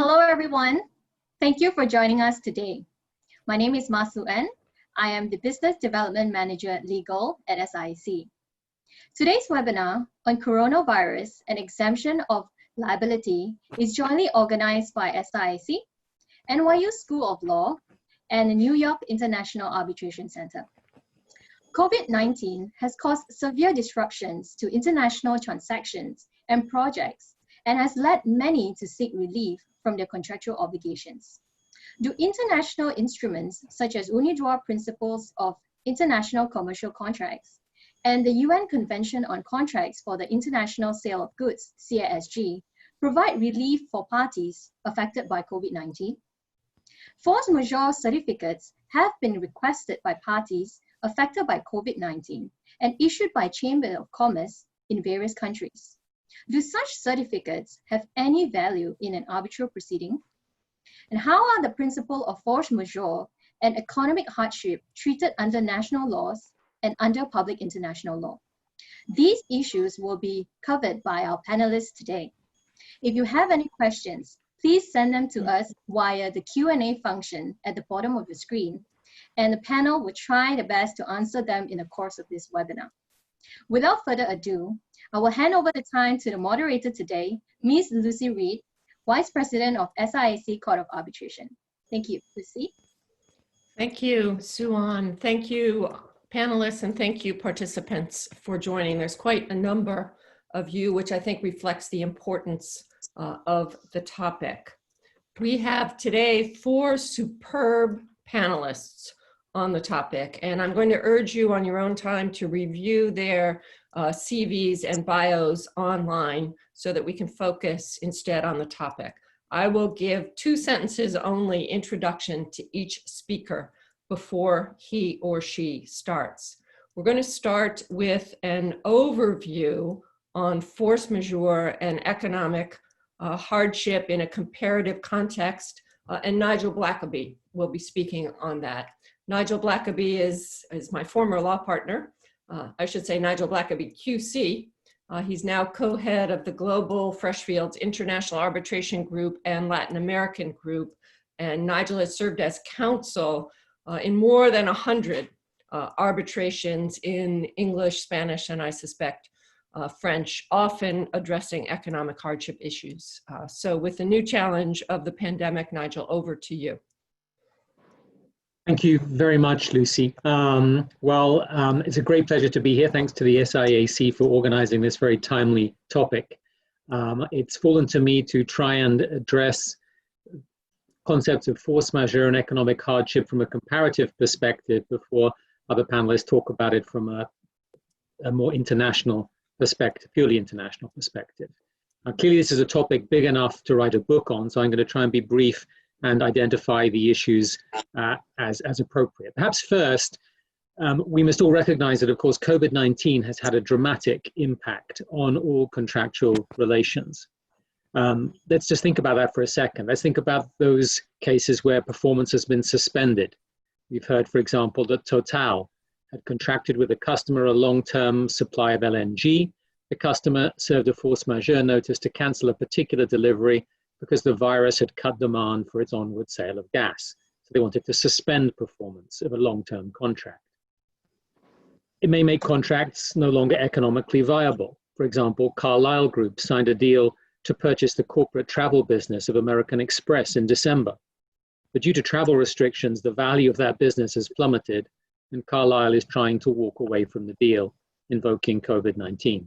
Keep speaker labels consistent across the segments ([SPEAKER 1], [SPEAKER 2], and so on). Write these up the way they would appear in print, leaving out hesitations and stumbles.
[SPEAKER 1] Hello, everyone. Thank you for joining us today. My name is Ma Su En. I am the Business Development Manager at Legal at SIAC. Today's webinar on coronavirus and exemption of liability is jointly organized by SIAC, NYU School of Law, and the New York International Arbitration Center. COVID-19 has caused severe disruptions to international transactions and projects and has led many to seek relief from their contractual obligations. Do international instruments such as UNIDROIT Principles of International Commercial Contracts and the UN Convention on Contracts for the International Sale of Goods, CISG, provide relief for parties affected by COVID-19? Force majeure certificates have been requested by parties affected by COVID-19 and issued by Chamber of Commerce in various countries. Do such certificates have any value in an arbitral proceeding? And how are the principle of force majeure and economic hardship treated under national laws and under public international law? These issues will be covered by our panelists today. If you have any questions, please send them to us via the Q&A function at the bottom of the screen, and the panel will try their best to answer them in the course of this webinar. Without further ado, I will hand over the time to the moderator today, Ms. Lucy Reed, Vice President of SIAC Court of Arbitration. Thank you. Lucy.
[SPEAKER 2] Thank you, Sue-Ann. Thank you, panelists, and thank you, participants, for joining. There's quite a number of you, which I think reflects the importance of the topic. We have today 4 superb panelists on the topic, and I'm going to urge you on your own time to review their CVs and bios online so that we can focus instead on the topic. I will give 2 sentences only introduction to each speaker before he or she starts. We're going to start with an overview on force majeure and economic hardship in a comparative context, and Nigel Blackaby will be speaking on that. Nigel Blackaby is my former law partner. I should say Nigel Blackaby QC. He's now co-head of the Global Freshfields International Arbitration Group and Latin American Group. And Nigel has served as counsel in more than 100 arbitrations in English, Spanish, and I suspect French, often addressing economic hardship issues. So with the new challenge of the pandemic, Nigel, over to you.
[SPEAKER 3] Thank you very much, Lucy. It's a great pleasure to be here. Thanks to the SIAC for organizing this very timely topic. It's fallen to me to try and address concepts of force majeure and economic hardship from a comparative perspective before other panelists talk about it from a more international perspective, purely international perspective. Clearly, this is a topic big enough to write a book on, so I'm going to try and be brief and identify the issues as appropriate. Perhaps first, we must all recognize that, of course, COVID-19 has had a dramatic impact on all contractual relations. Let's just think about that for a second. Let's think about those cases where performance has been suspended. We've heard, for example, that Total had contracted with a customer a long-term supply of LNG. The customer served a force majeure notice to cancel a particular delivery because the virus had cut demand for its onward sale of gas. So they wanted to suspend performance of a long-term contract. It may make contracts no longer economically viable. For example, Carlyle Group signed a deal to purchase the corporate travel business of American Express in December. But due to travel restrictions, the value of that business has plummeted, and Carlyle is trying to walk away from the deal, invoking COVID-19.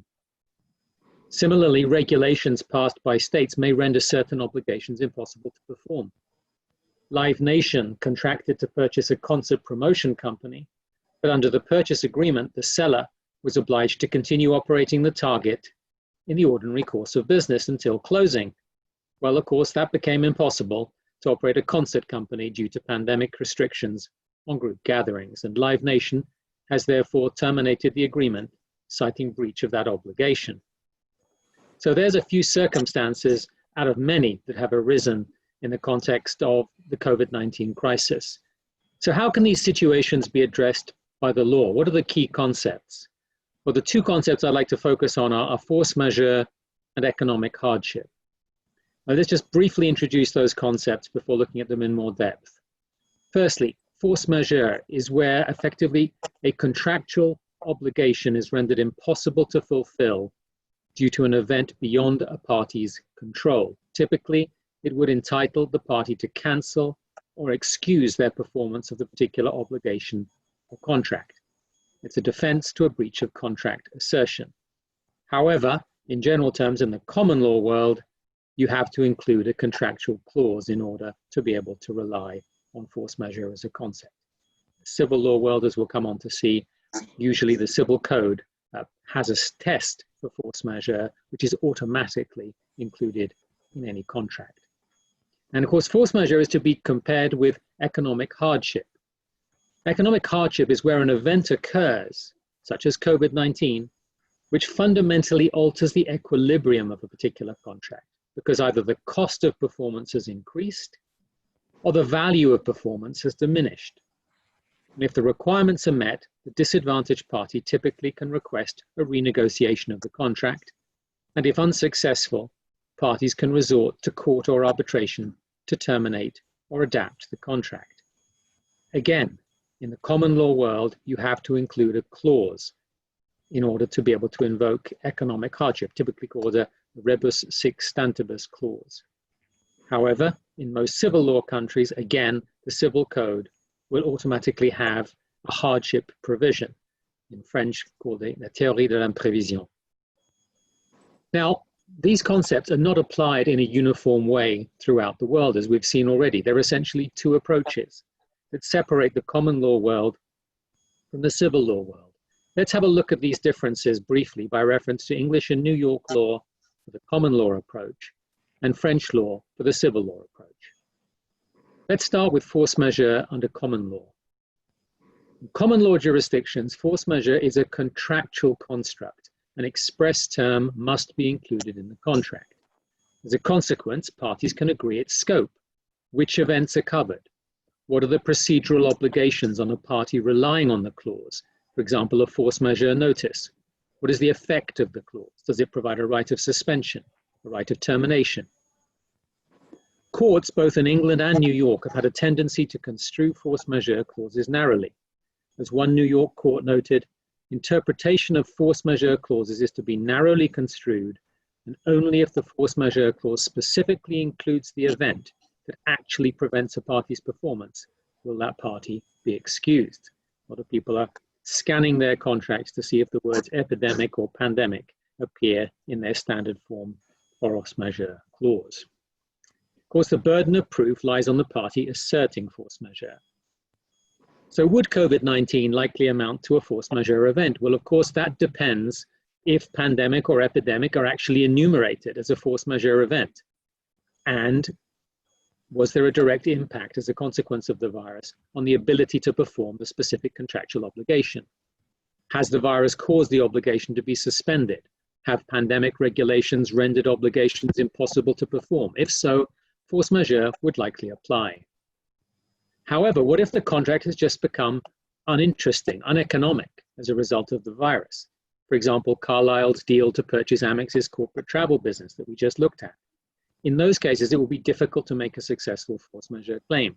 [SPEAKER 3] Similarly, regulations passed by states may render certain obligations impossible to perform. Live Nation contracted to purchase a concert promotion company, but under the purchase agreement, the seller was obliged to continue operating the target in the ordinary course of business until closing. Well, of course, that became impossible to operate a concert company due to pandemic restrictions on group gatherings, and Live Nation has therefore terminated the agreement, citing breach of that obligation. So there's a few circumstances out of many that have arisen in the context of the COVID-19 crisis. So how can these situations be addressed by the law? What are the key concepts? Well, the 2 concepts I'd like to focus on are force majeure and economic hardship. Now, let's just briefly introduce those concepts before looking at them in more depth. Firstly, force majeure is where effectively a contractual obligation is rendered impossible to fulfill due to an event beyond a party's control. Typically, it would entitle the party to cancel or excuse their performance of the particular obligation or contract. It's a defense to a breach of contract assertion. However, in general terms, in the common law world, you have to include a contractual clause in order to be able to rely on force majeure as a concept. Civil law world, as we'll come on to see, usually the civil code has a test for force majeure, which is automatically included in any contract. And of course, force majeure is to be compared with economic hardship. Economic hardship is where an event occurs, such as COVID-19, which fundamentally alters the equilibrium of a particular contract, because either the cost of performance has increased or the value of performance has diminished. And if the requirements are met, the disadvantaged party typically can request a renegotiation of the contract, and if unsuccessful, parties can resort to court or arbitration to terminate or adapt the contract. Again, in the common law world, you have to include a clause in order to be able to invoke economic hardship, typically called a rebus sic stantibus clause. However, in most civil law countries, again, the civil code will automatically have a hardship provision, in French called la théorie de l'imprévision. Now, these concepts are not applied in a uniform way throughout the world, as we've seen already. There are essentially two approaches that separate the common law world from the civil law world. Let's have a look at these differences briefly by reference to English and New York law for the common law approach and French law for the civil law approach. Let's start with force majeure under common law. In common law jurisdictions, force majeure is a contractual construct. An express term must be included in the contract. As a consequence, parties can agree its scope. Which events are covered? What are the procedural obligations on a party relying on the clause? For example, a force majeure notice. What is the effect of the clause? Does it provide a right of suspension, a right of termination? Courts, both in England and New York, have had a tendency to construe force majeure clauses narrowly. As one New York court noted, interpretation of force majeure clauses is to be narrowly construed, and only if the force majeure clause specifically includes the event that actually prevents a party's performance will that party be excused. A lot of people are scanning their contracts to see if the words epidemic or pandemic appear in their standard form force majeure clause. Of course, the burden of proof lies on the party asserting force majeure. So would COVID-19 likely amount to a force majeure event? Well, of course, that depends if pandemic or epidemic are actually enumerated as a force majeure event. And was there a direct impact as a consequence of the virus on the ability to perform the specific contractual obligation? Has the virus caused the obligation to be suspended? Have pandemic regulations rendered obligations impossible to perform? If so, force majeure would likely apply. However, what if the contract has just become uninteresting, uneconomic as a result of the virus? For example, Carlyle's deal to purchase Amex's corporate travel business that we just looked at. In those cases, it will be difficult to make a successful force majeure claim.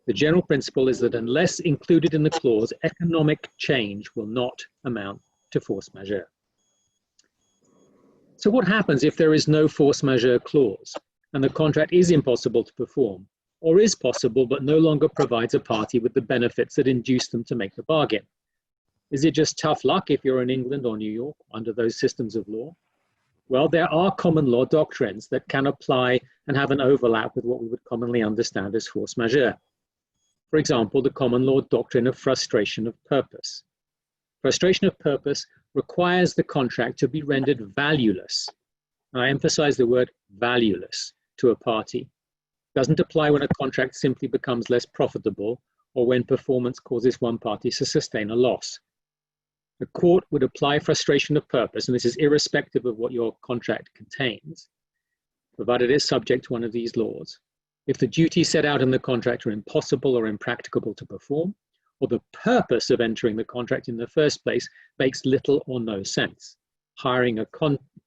[SPEAKER 3] The general principle is that unless included in the clause, economic change will not amount to force majeure. So what happens if there is no force majeure clause and the contract is impossible to perform, or is possible but no longer provides a party with the benefits that induce them to make the bargain? Is it just tough luck if you're in England or New York under those systems of law? Well, there are common law doctrines that can apply and have an overlap with what we would commonly understand as force majeure. For example, the common law doctrine of frustration of purpose. Frustration of purpose requires the contract to be rendered valueless. And I emphasize the word valueless to a party. Doesn't apply when a contract simply becomes less profitable or when performance causes one party to sustain a loss. The court would apply frustration of purpose, and this is irrespective of what your contract contains, provided it is subject to one of these laws. If the duties set out in the contract are impossible or impracticable to perform, or the purpose of entering the contract in the first place makes little or no sense. Hiring a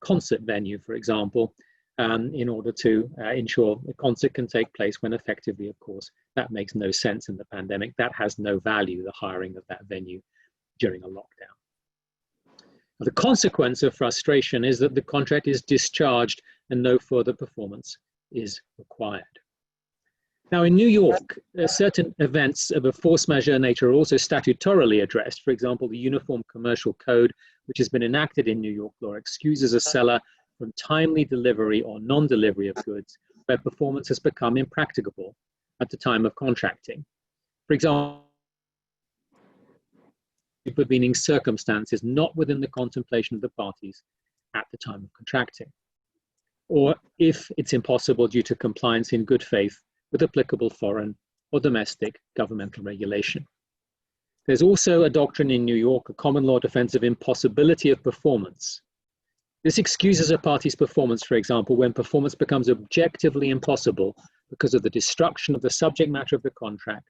[SPEAKER 3] concert venue, for example, in order to ensure a concert can take place when effectively, of course, that makes no sense in the pandemic. That has no value, the hiring of that venue during a lockdown. The consequence of frustration is that the contract is discharged and no further performance is required. Now, in New York, certain events of a force majeure nature are also statutorily addressed. For example, the Uniform Commercial Code, which has been enacted in New York law, excuses a seller from timely delivery or non-delivery of goods where performance has become impracticable at the time of contracting. For example, supervening circumstances not within the contemplation of the parties at the time of contracting, or if it's impossible due to compliance in good faith with applicable foreign or domestic governmental regulation. There's also a doctrine in New York, a common law defense of impossibility of performance. This excuses a party's performance, for example, when performance becomes objectively impossible because of the destruction of the subject matter of the contract,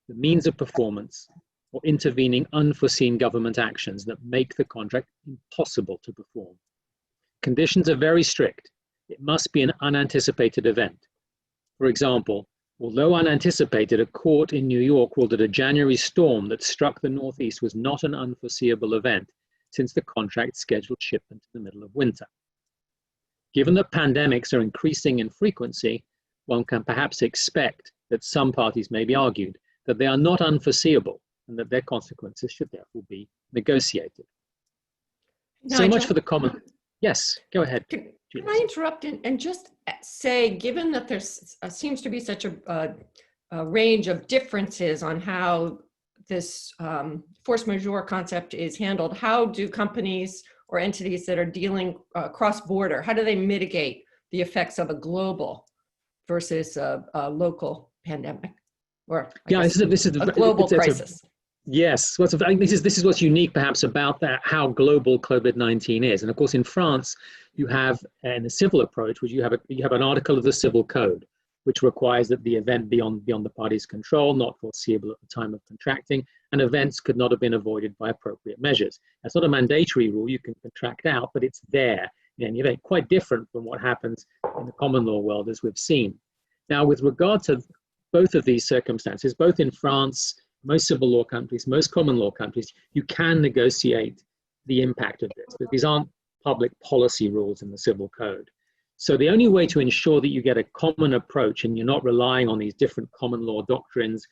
[SPEAKER 3] the means of performance, or intervening unforeseen government actions that make the contract impossible to perform. Conditions are very strict. It must be an unanticipated event. For example, although unanticipated, a court in New York ruled that a January storm that struck the Northeast was not an unforeseeable event, since the contract scheduled shipment in the middle of winter. Given that pandemics are increasing in frequency, one can perhaps expect that some parties may be argued that they are not unforeseeable and that their consequences should therefore be negotiated. So much for the common. Yes, go ahead.
[SPEAKER 2] Can I interrupt and just say, given that there seems to be such a range of differences on how this force majeure concept is handled, how do companies or entities that are dealing cross-border, how do they mitigate the effects of a global versus a local pandemic? Or this is a global crisis.
[SPEAKER 3] Yes, well, I think this is what's unique perhaps about that, how global COVID-19 is. And of course, in France, you have, in the civil approach, which you have an article of the Civil Code, which requires that the event be beyond the party's control, not foreseeable at the time of contracting, and events could not have been avoided by appropriate measures. That's not a mandatory rule you can contract out, but it's there in any event, quite different from what happens in the common law world, as we've seen. Now, with regard to both of these circumstances, both in France, most civil law countries, most common law countries, you can negotiate the impact of this, but these aren't public policy rules in the Civil Code. So the only way to ensure that you get a common approach and you're not relying on these different common law doctrines,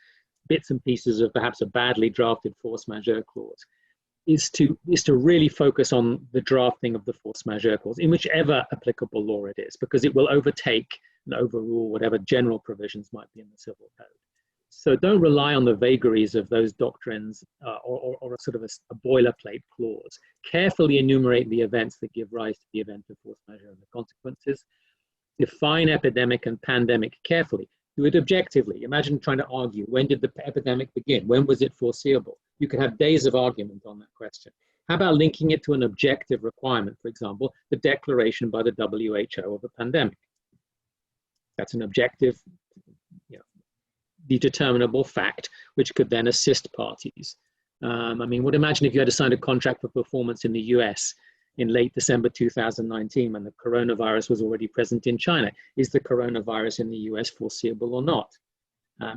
[SPEAKER 3] bits and pieces of perhaps a badly drafted force majeure clause, is to really focus on the drafting of the force majeure clause in whichever applicable law it is, because it will overtake and overrule whatever general provisions might be in the Civil Code. So don't rely on the vagaries of those doctrines or a sort of a boilerplate clause. Carefully enumerate the events that give rise to the event of force majeure and the consequences. Define epidemic and pandemic carefully. Do it objectively. Imagine trying to argue, when did the epidemic begin? When was it foreseeable? You could have days of argument on that question. How about linking it to an objective requirement? For example, the declaration by the WHO of a pandemic. That's an objective, the determinable fact, which could then assist parties. I mean, imagine if you had to sign a contract for performance in the US in late December 2019 when the coronavirus was already present in China. Is the coronavirus in the US foreseeable or not?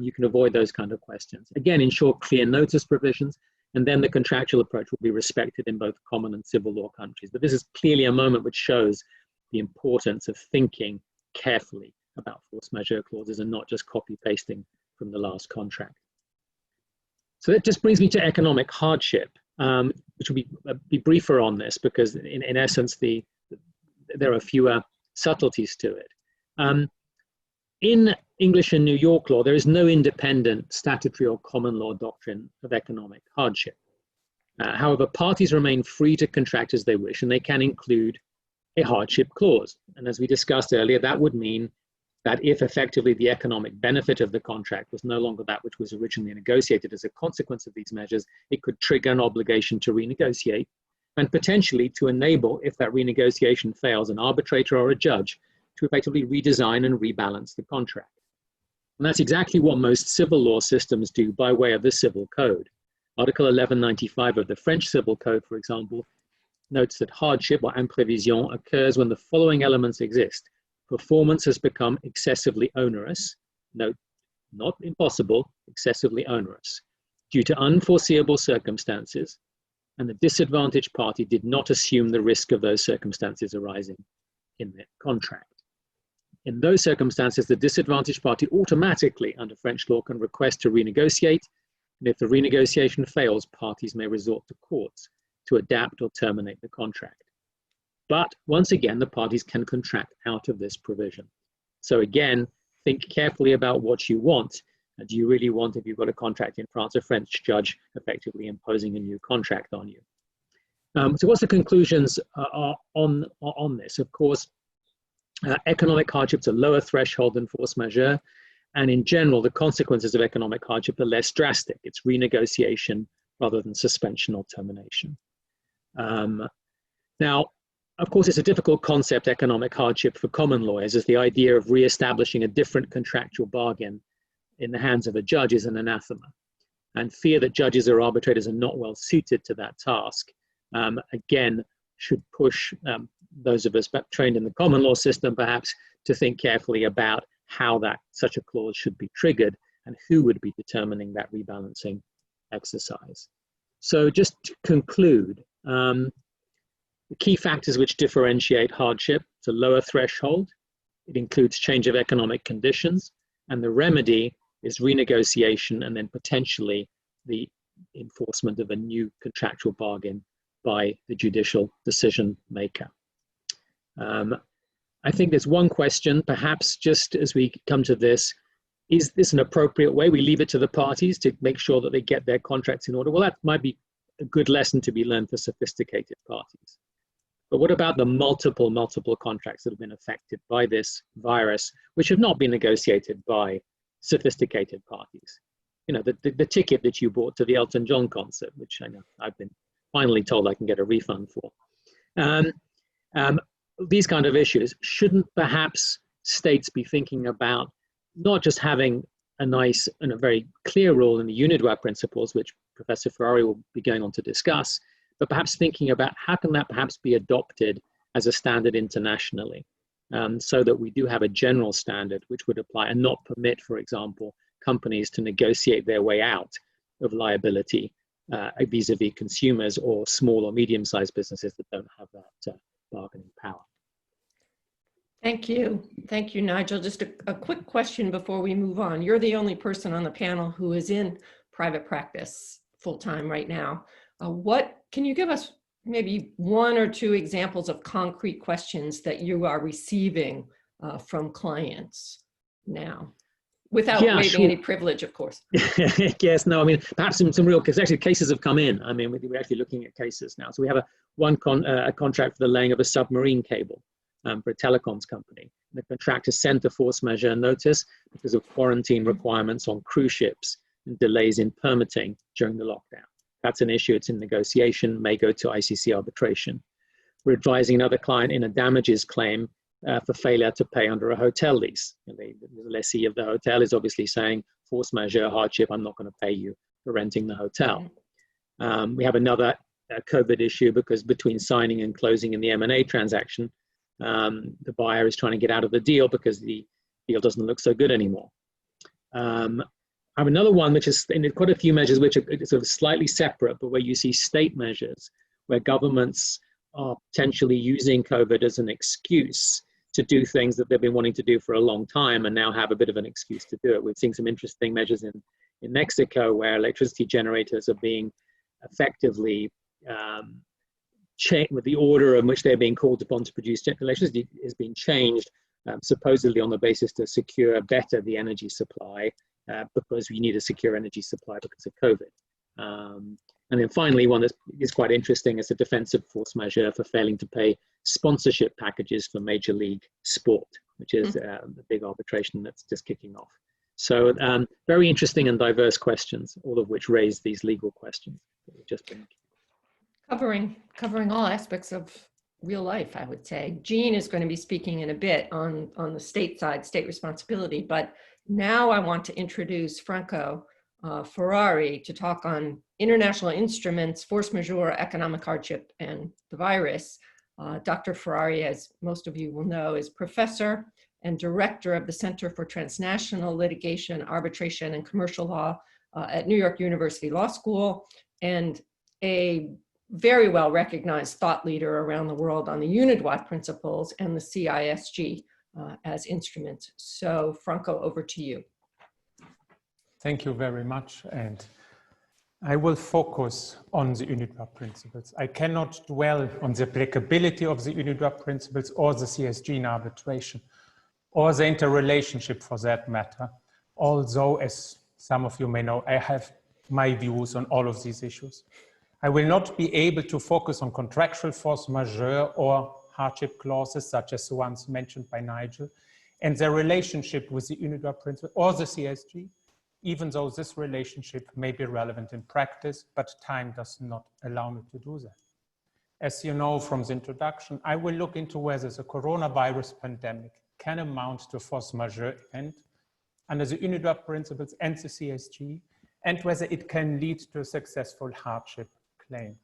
[SPEAKER 3] You can avoid those kind of questions. Again, ensure clear notice provisions, and then the contractual approach will be respected in both common and civil law countries. But this is clearly a moment which shows the importance of thinking carefully about force majeure clauses and not just copy-pasting from the last contract. So that just brings me to economic hardship, which will be briefer on this because in essence, there are fewer subtleties to it. In English and New York law, there is no independent statutory or common law doctrine of economic hardship. However, parties remain free to contract as they wish, and they can include a hardship clause. And as we discussed earlier, that would mean that if effectively the economic benefit of the contract was no longer that which was originally negotiated as a consequence of these measures, it could trigger an obligation to renegotiate and potentially to enable, if that renegotiation fails, an arbitrator or a judge to effectively redesign and rebalance the contract. And that's exactly what most civil law systems do by way of the Civil Code. Article 1195 of the French Civil Code, for example, notes that hardship or imprévision occurs when the following elements exist: performance has become excessively onerous, note, not impossible, excessively onerous, due to unforeseeable circumstances, and the disadvantaged party did not assume the risk of those circumstances arising in the contract. In those circumstances, the disadvantaged party automatically, under French law, can request to renegotiate, and if the renegotiation fails, parties may resort to courts to adapt or terminate the contract. But once again, the parties can contract out of this provision. So again, think carefully about what you want. Do you really want, if you've got a contract in France, a French judge effectively imposing a new contract on you? So what's the conclusions on this? Of course, economic hardship's a lower threshold than force majeure. And in general, the consequences of economic hardship are less drastic. It's renegotiation rather than suspension or termination. Now, of course, it's a difficult concept, economic hardship, for common lawyers, as the idea of re-establishing a different contractual bargain in the hands of a judge is an anathema. And fear that judges or arbitrators are not well suited to that task, again, should push those of us trained in the common law system perhaps to think carefully about how such a clause should be triggered and who would be determining that rebalancing exercise. So just to conclude, the key factors which differentiate hardship: it's a lower threshold, it includes change of economic conditions, and the remedy is renegotiation and then potentially the enforcement of a new contractual bargain by the judicial decision maker. I think there's one question, perhaps just as we come to this: is this an appropriate way? We leave it to the parties to make sure that they get their contracts in order. Well, that might be a good lesson to be learned for sophisticated parties. But what about the multiple contracts that have been affected by this virus, which have not been negotiated by sophisticated parties? You know, the ticket that you bought to the Elton John concert, which I know I've been finally told I can get a refund for. These kind of issues, shouldn't perhaps states be thinking about not just having a nice and a very clear rule in the UNIDROIT principles, which Professor Ferrari will be going on to discuss, but perhaps thinking about how can that perhaps be adopted as a standard internationally, so that we do have a general standard which would apply and not permit, for example, companies to negotiate their way out of liability vis-a-vis consumers or small or medium-sized businesses that don't have that bargaining power.
[SPEAKER 2] Thank you. Thank you, Nigel. Just a quick question before we move on. You're the only person on the panel who is in private practice full-time right now. Can you give us maybe one or two examples of concrete questions that you are receiving from clients now, without waiving any privilege, of course?
[SPEAKER 3] Yes, no, I mean, perhaps some real, because actually cases have come in. I mean, we're actually looking at cases now. So we have a contract for the laying of a submarine cable for a telecoms company. The contractor sent a force majeure notice because of quarantine requirements on cruise ships and delays in permitting during the lockdown. That's an issue. It's in negotiation, may go to ICC arbitration. We're advising another client in a damages claim for failure to pay under a hotel lease. The lessee of the hotel is obviously saying, force majeure hardship, I'm not going to pay you for renting the hotel. We have another COVID issue because between signing and closing in the M&A transaction, the buyer is trying to get out of the deal because the deal doesn't look so good anymore. I have another one which is in quite a few measures which are sort of slightly separate, but where you see state measures where governments are potentially using COVID as an excuse to do things that they've been wanting to do for a long time and now have a bit of an excuse to do it. We've seen some interesting measures in Mexico where electricity generators are being effectively changed, with the order in which they're being called upon to produce electricity is being changed, supposedly on the basis to secure better the energy supply because we need a secure energy supply because of COVID. And then finally, one that is quite interesting is a defensive force majeure for failing to pay sponsorship packages for Major League Sport, which is the big arbitration that's just kicking off. So very interesting and diverse questions, all of which raise these legal questions that we've just been
[SPEAKER 2] covering all aspects of real life, I would say. Jean is going to be speaking in a bit on the state side, state responsibility, but now I want to introduce Franco Ferrari to talk on international instruments, force majeure, economic hardship, and the virus. Dr. Ferrari, as most of you will know, is professor and director of the Center for Transnational Litigation, Arbitration, and Commercial Law at New York University Law School, and a very well recognized thought leader around the world on the UNIDROIT principles and the CISG as instruments. So Franco, over to you.
[SPEAKER 4] Thank you very much. And I will focus on the UNIDROIT principles. I cannot dwell on the applicability of the UNIDROIT principles or the CSG in arbitration, or the interrelationship for that matter. Although, as some of you may know, I have my views on all of these issues. I will not be able to focus on contractual force majeure or hardship clauses, such as the ones mentioned by Nigel, and their relationship with the UNIDROIT principle or the CSG, even though this relationship may be relevant in practice, but time does not allow me to do that. As you know from the introduction, I will look into whether the coronavirus pandemic can amount to force majeure event under the UNIDROIT principles and the CSG, and whether it can lead to a successful hardship claim.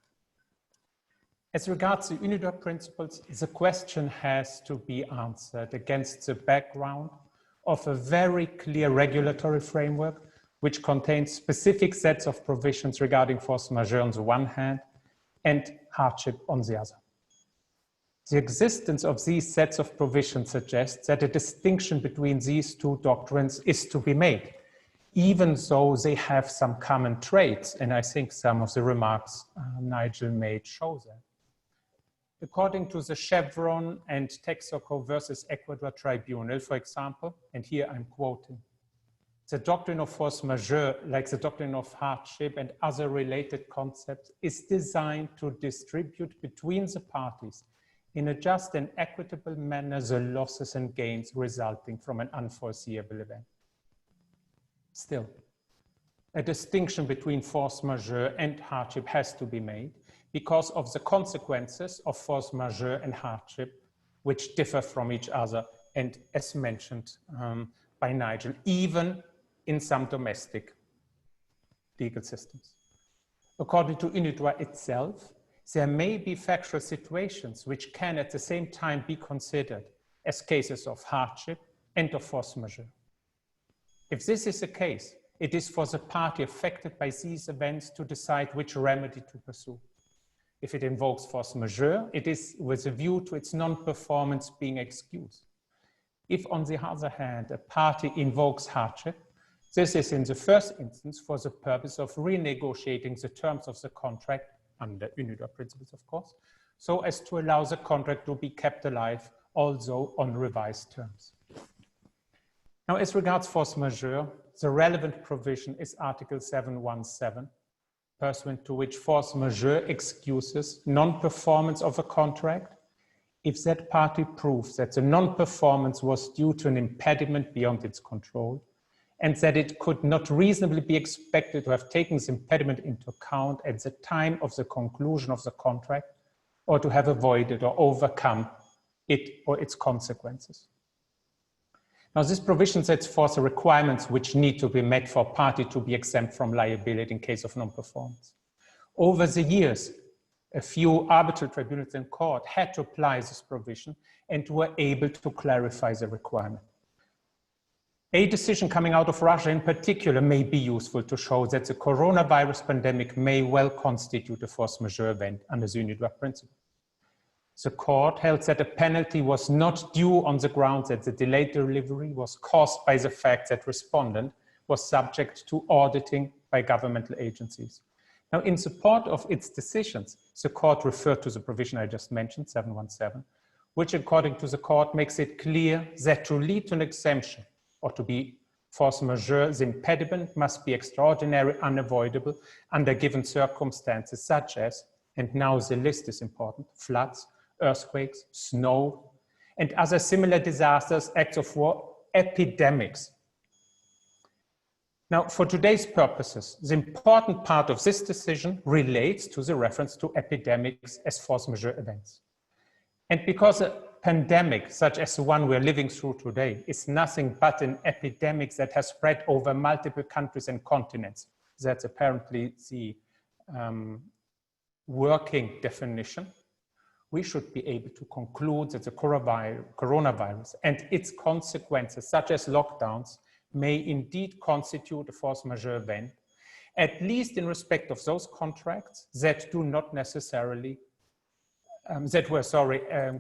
[SPEAKER 4] As regards the UNIDROIT principles, the question has to be answered against the background of a very clear regulatory framework which contains specific sets of provisions regarding force majeure on the one hand and hardship on the other. The existence of these sets of provisions suggests that a distinction between these two doctrines is to be made, even though they have some common traits, and I think some of the remarks Nigel made show that. According to the Chevron and Texaco versus Ecuador Tribunal, for example, and here I'm quoting, the doctrine of force majeure, like the doctrine of hardship and other related concepts, is designed to distribute between the parties in a just and equitable manner the losses and gains resulting from an unforeseeable event. Still, a distinction between force majeure and hardship has to be made because of the consequences of force majeure and hardship, which differ from each other, and as mentioned by Nigel, even in some domestic legal systems. According to UNIDROIT itself, there may be factual situations which can at the same time be considered as cases of hardship and of force majeure. If this is the case, it is for the party affected by these events to decide which remedy to pursue. If it invokes force majeure, it is with a view to its non-performance being excused. If, on the other hand, a party invokes hardship, this is in the first instance for the purpose of renegotiating the terms of the contract under UNIDROIT principles, of course, so as to allow the contract to be kept alive, although on revised terms. Now, as regards force majeure, the relevant provision is Article 717, pursuant to which force majeure excuses non-performance of a contract if that party proves that the non-performance was due to an impediment beyond its control, and that it could not reasonably be expected to have taken this impediment into account at the time of the conclusion of the contract, or to have avoided or overcome it or its consequences. Now, this provision sets forth the requirements which need to be met for a party to be exempt from liability in case of non-performance. Over the years, a few arbitral tribunals in court had to apply this provision and were able to clarify the requirement. A decision coming out of Russia in particular may be useful to show that the coronavirus pandemic may well constitute a force majeure event under the UNIDROIT principle. The court held that a penalty was not due on the grounds that the delayed delivery was caused by the fact that respondent was subject to auditing by governmental agencies. Now, in support of its decisions, the court referred to the provision I just mentioned, 717, which according to the court makes it clear that to lead to an exemption or to be force majeure, the impediment must be extraordinary, unavoidable under given circumstances such as, and now the list is important, floods, earthquakes, snow, and other similar disasters, acts of war, epidemics. Now, for today's purposes, the important part of this decision relates to the reference to epidemics as force majeure events. And because a pandemic, such as the one we're living through today, is nothing but an epidemic that has spread over multiple countries and continents, that's apparently the working definition, we should be able to conclude that the coronavirus and its consequences, such as lockdowns, may indeed constitute a force majeure event, at least in respect of those contracts that do not necessarily,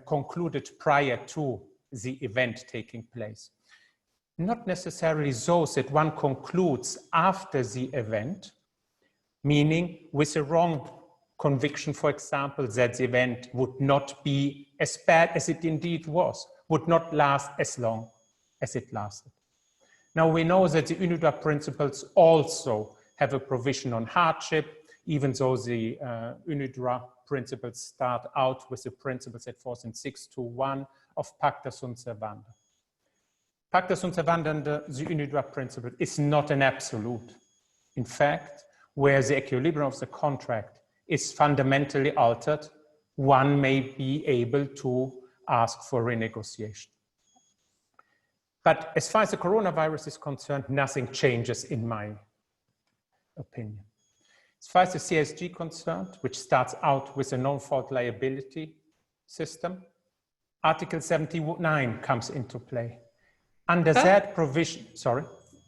[SPEAKER 4] concluded prior to the event taking place. Not necessarily those that one concludes after the event, meaning with a wrong conviction, for example, that the event would not be as bad as it indeed was, would not last as long as it lasted. Now we know that the UNIDROIT principles also have a provision on hardship, even though the UNIDROIT principles start out with the principles set forth in 621 of pacta sunt servanda. Pacta sunt servanda under the UNIDROIT principle is not an absolute. In fact, where the equilibrium of the contract is fundamentally altered, one may be able to ask for renegotiation. But as far as the coronavirus is concerned, nothing changes in my opinion. As far as the CISG is concerned, which starts out with a non-fault liability system, Article 79 comes into play. Under that provision, sorry?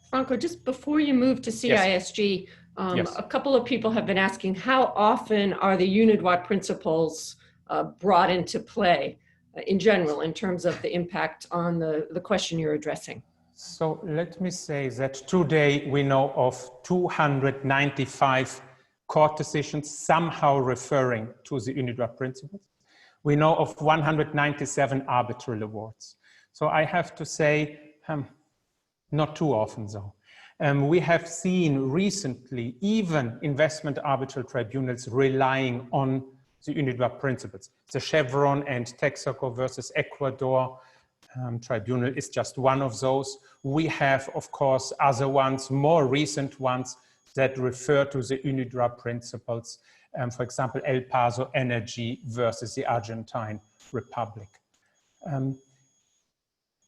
[SPEAKER 2] Franco, just before you move to CISG,
[SPEAKER 4] yes.
[SPEAKER 2] A couple of people have been asking, how often are the UNIDROIT principles brought into play in general in terms of the impact on the question you're addressing?
[SPEAKER 4] So let me say that today we know of 295 court decisions somehow referring to the UNIDROIT principles. We know of 197 arbitral awards. So I have to say, not too often though. We have seen recently even investment arbitral tribunals relying on the UNIDROIT principles. The Chevron and Texaco versus Ecuador tribunal is just one of those. We have, of course, other ones, more recent ones that refer to the UNIDROIT principles. For example, El Paso Energy versus the Argentine Republic.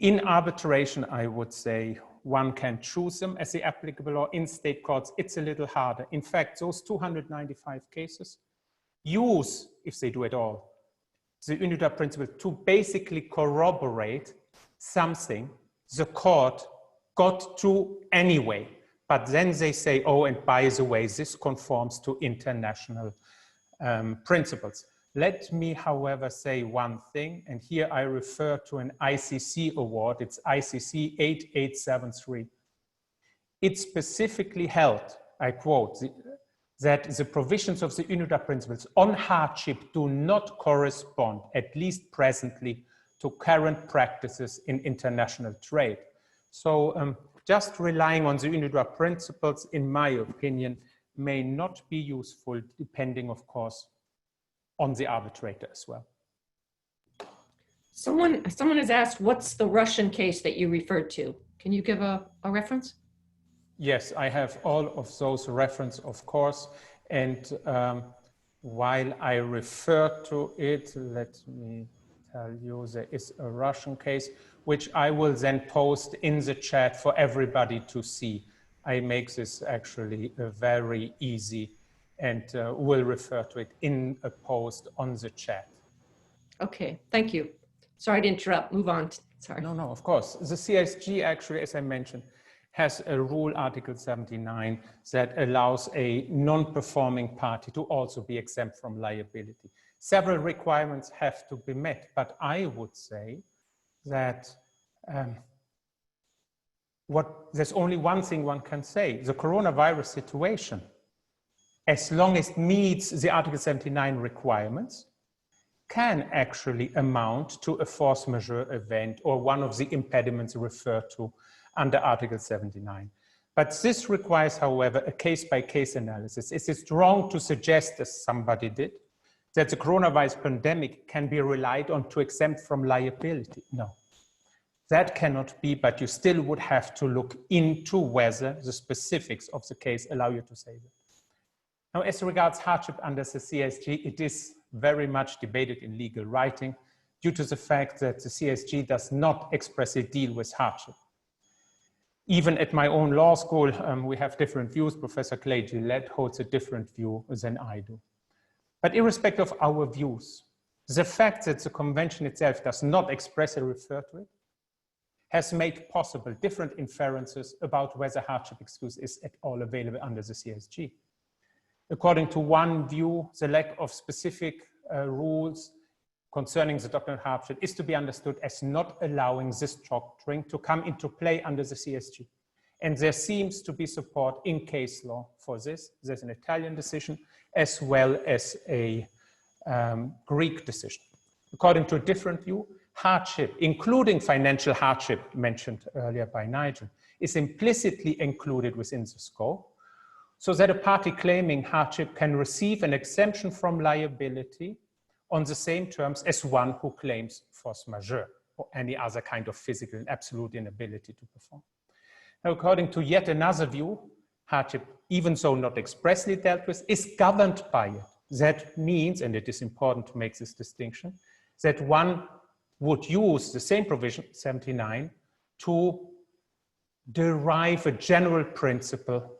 [SPEAKER 4] In arbitration, I would say one can choose them as the applicable law. In state courts, it's a little harder. In fact, those 295 cases use, if they do at all, the UNIDROIT principle to basically corroborate something the court got to anyway. But then they say, oh, and by the way, this conforms to international principles. Let me, however, say one thing, and here I refer to an ICC award. It's ICC 8873. It specifically held, I quote, that the provisions of the UNIDROIT principles on hardship do not correspond, at least presently, to current practices in international trade. So just relying on the UNIDROIT principles, in my opinion, may not be useful, depending, of course, on the arbitrator as well.
[SPEAKER 2] Someone has asked, what's the Russian case that you referred to? Can you give a reference?
[SPEAKER 4] Yes, I have all of those references, of course. And while I refer to it, let me tell you, there is a Russian case, which I will then post in the chat for everybody to see. I make this actually very easy and will refer to it in a post on the chat.
[SPEAKER 2] Okay, thank you. Sorry to interrupt, move on. Sorry.
[SPEAKER 4] No, of course. The CISG actually, as I mentioned, has a rule, Article 79, that allows a non-performing party to also be exempt from liability. Several requirements have to be met, but I would say that there's only one thing one can say. The coronavirus situation, as long as it meets the Article 79 requirements, can actually amount to a force majeure event or one of the impediments referred to under Article 79. But this requires, however, a case-by-case analysis. Is it wrong to suggest, as somebody did, that the coronavirus pandemic can be relied on to exempt from liability? No, that cannot be, but you still would have to look into whether the specifics of the case allow you to say that. Now, as regards hardship under the CISG, it is very much debated in legal writing due to the fact that the CISG does not expressly deal with hardship. Even at my own law school, we have different views. Professor Clay Gillette holds a different view than I do. But irrespective of our views, The fact that the convention itself does not expressly refer to it has made possible different inferences about whether hardship excuse is at all available under the CISG. According to one view, the lack of specific rules concerning the doctrine of hardship is to be understood as not allowing this doctrine to come into play under the CISG. And there seems to be support in case law for this. There's an Italian decision as well as a Greek decision. According to a different view, hardship, including financial hardship mentioned earlier by Nigel, is implicitly included within the scope, so that a party claiming hardship can receive an exemption from liability on the same terms as one who claims force majeure or any other kind of physical and absolute inability to perform. Now, according to yet another view, hardship, even though not expressly dealt with, is governed by it. That means, and it is important to make this distinction, that one would use the same provision, 79, to derive a general principle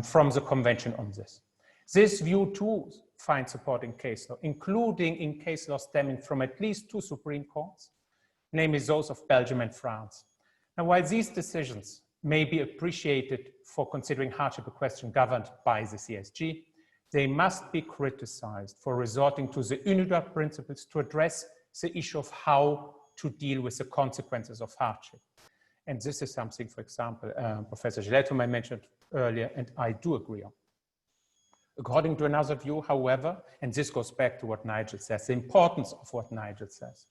[SPEAKER 4] from the convention on this. This view too finds support in case law, including in case law stemming from at least two Supreme Courts, namely those of Belgium and France. Now, while these decisions may be appreciated for considering hardship a question governed by the CISG, they must be criticized for resorting to the UNIDROIT principles to address the issue of how to deal with the consequences of hardship. And this is something, for example, Professor Gillette, whom I mentioned earlier, and I do agree on. According to another view, however, and this goes back to what Nigel says, the importance of what Nigel says,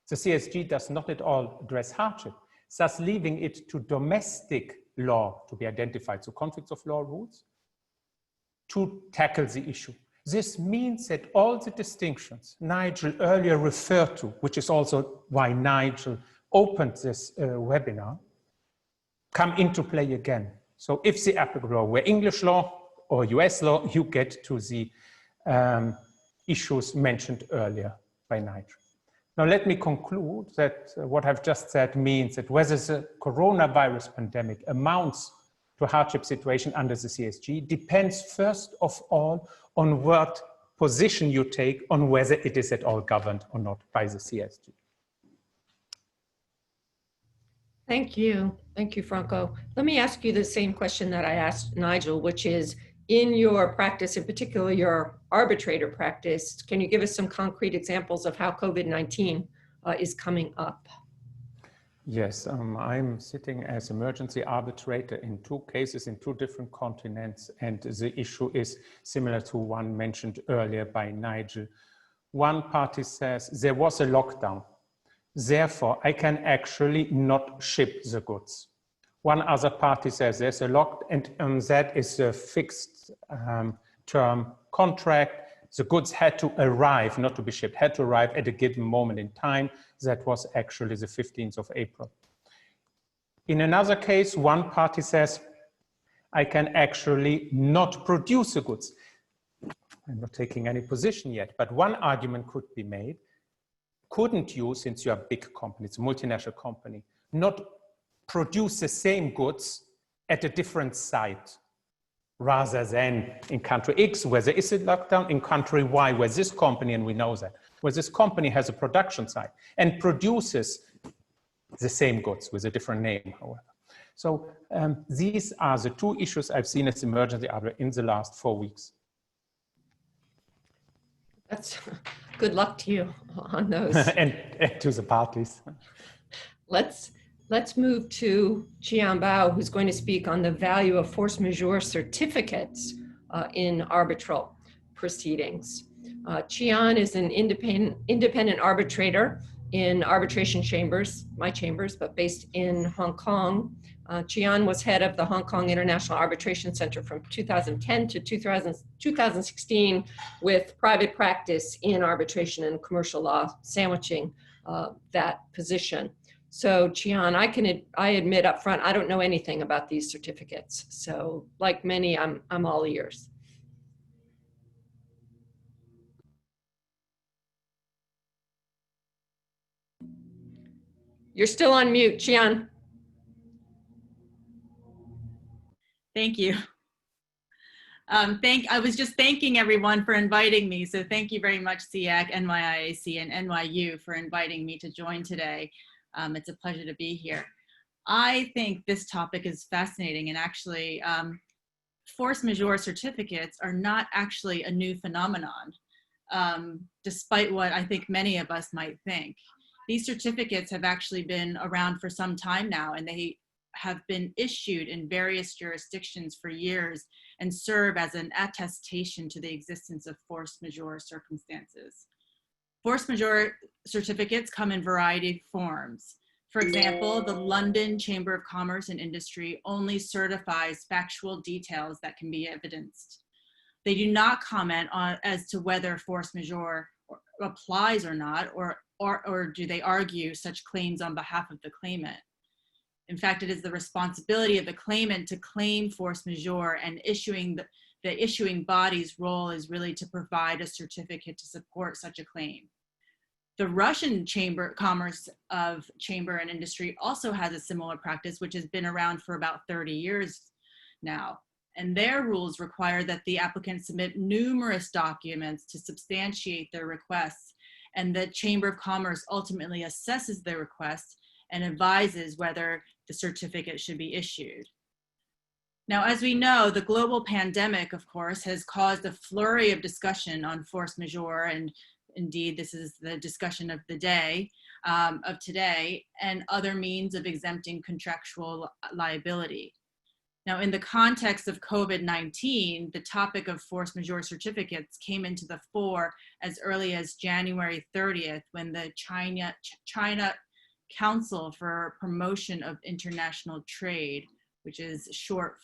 [SPEAKER 4] the CISG does not at all address hardship, thus leaving it to domestic law to be identified, so conflicts of law rules, to tackle the issue. This means that all the distinctions Nigel earlier referred to, which is also why Nigel opened this webinar, come into play again. So if the applicable law were English law or US law, you get to the issues mentioned earlier by Nigel. Now let me conclude that what I've just said means that whether the coronavirus pandemic amounts to a hardship situation under the CISG depends first of all on what position you take on whether it is at all governed or not by the CISG.
[SPEAKER 2] Thank you. Thank you, Franco. Let me ask you the same question that I asked Nigel, which is, in your practice, in particular your arbitrator practice, can you give us some concrete examples of how COVID-19 is coming up?
[SPEAKER 4] Yes, I'm sitting as emergency arbitrator in two cases in two different continents, and the issue is similar to one mentioned earlier by Nigel. One party says there was a lockdown, therefore I can actually not ship the goods. One other party says there's a lock, and that is a fixed term contract. The goods had to arrive, not to be shipped, had to arrive at a given moment in time. That was actually the 15th of April. In another case, one party says, I can actually not produce the goods. I'm not taking any position yet, but one argument could be made. Couldn't you, since you're a big company, it's a multinational company, not produce the same goods at a different site, rather than in country X, where there is a lockdown, in country Y, where this company, and we know that, where this company has a production site and produces the same goods with a different name, however. So these are the two issues I've seen as emergency arbitration in the last 4 weeks.
[SPEAKER 2] That's good luck to you on those.
[SPEAKER 4] and to the parties.
[SPEAKER 2] Let's move to Qian Bao, who's going to speak on the value of force majeure certificates in arbitral proceedings. Qian is an independent arbitrator in arbitration chambers, my chambers, but based in Hong Kong. Qian was head of the Hong Kong International Arbitration Center from 2010 to 2016 with private practice in arbitration and commercial law, sandwiching that position. So Qian, I admit up front, I don't know anything about these certificates. So like many, I'm all ears. You're still on mute, Qian.
[SPEAKER 5] Thank you. I was just thanking everyone for inviting me. So thank you very much, SIAC, NYIAC, and NYU for inviting me to join today. It's a pleasure to be here. I think this topic is fascinating, and actually force majeure certificates are not actually a new phenomenon, despite what I think many of us might think. These certificates have actually been around for some time now, and they have been issued in various jurisdictions for years and serve as an attestation to the existence of force majeure circumstances. Force majeure certificates come in a variety of forms. For example, the London Chamber of Commerce and Industry only certifies factual details that can be evidenced. They do not comment on as to whether force majeure applies or not, or do they argue such claims on behalf of the claimant. In fact, it is the responsibility of the claimant to claim force majeure, and the issuing body's role is really to provide a certificate to support such a claim. The Russian Chamber and Industry also has a similar practice, which has been around for about 30 years now. And their rules require that the applicant submit numerous documents to substantiate their requests, and the Chamber of Commerce ultimately assesses their request and advises whether the certificate should be issued. Now, as we know, the global pandemic, of course, has caused a flurry of discussion on force majeure, and indeed, this is the discussion of the day, of today, and other means of exempting contractual liability. Now, in the context of COVID-19, the topic of force majeure certificates came into the fore as early as January 30th, when the China Council for Promotion of International Trade, which is short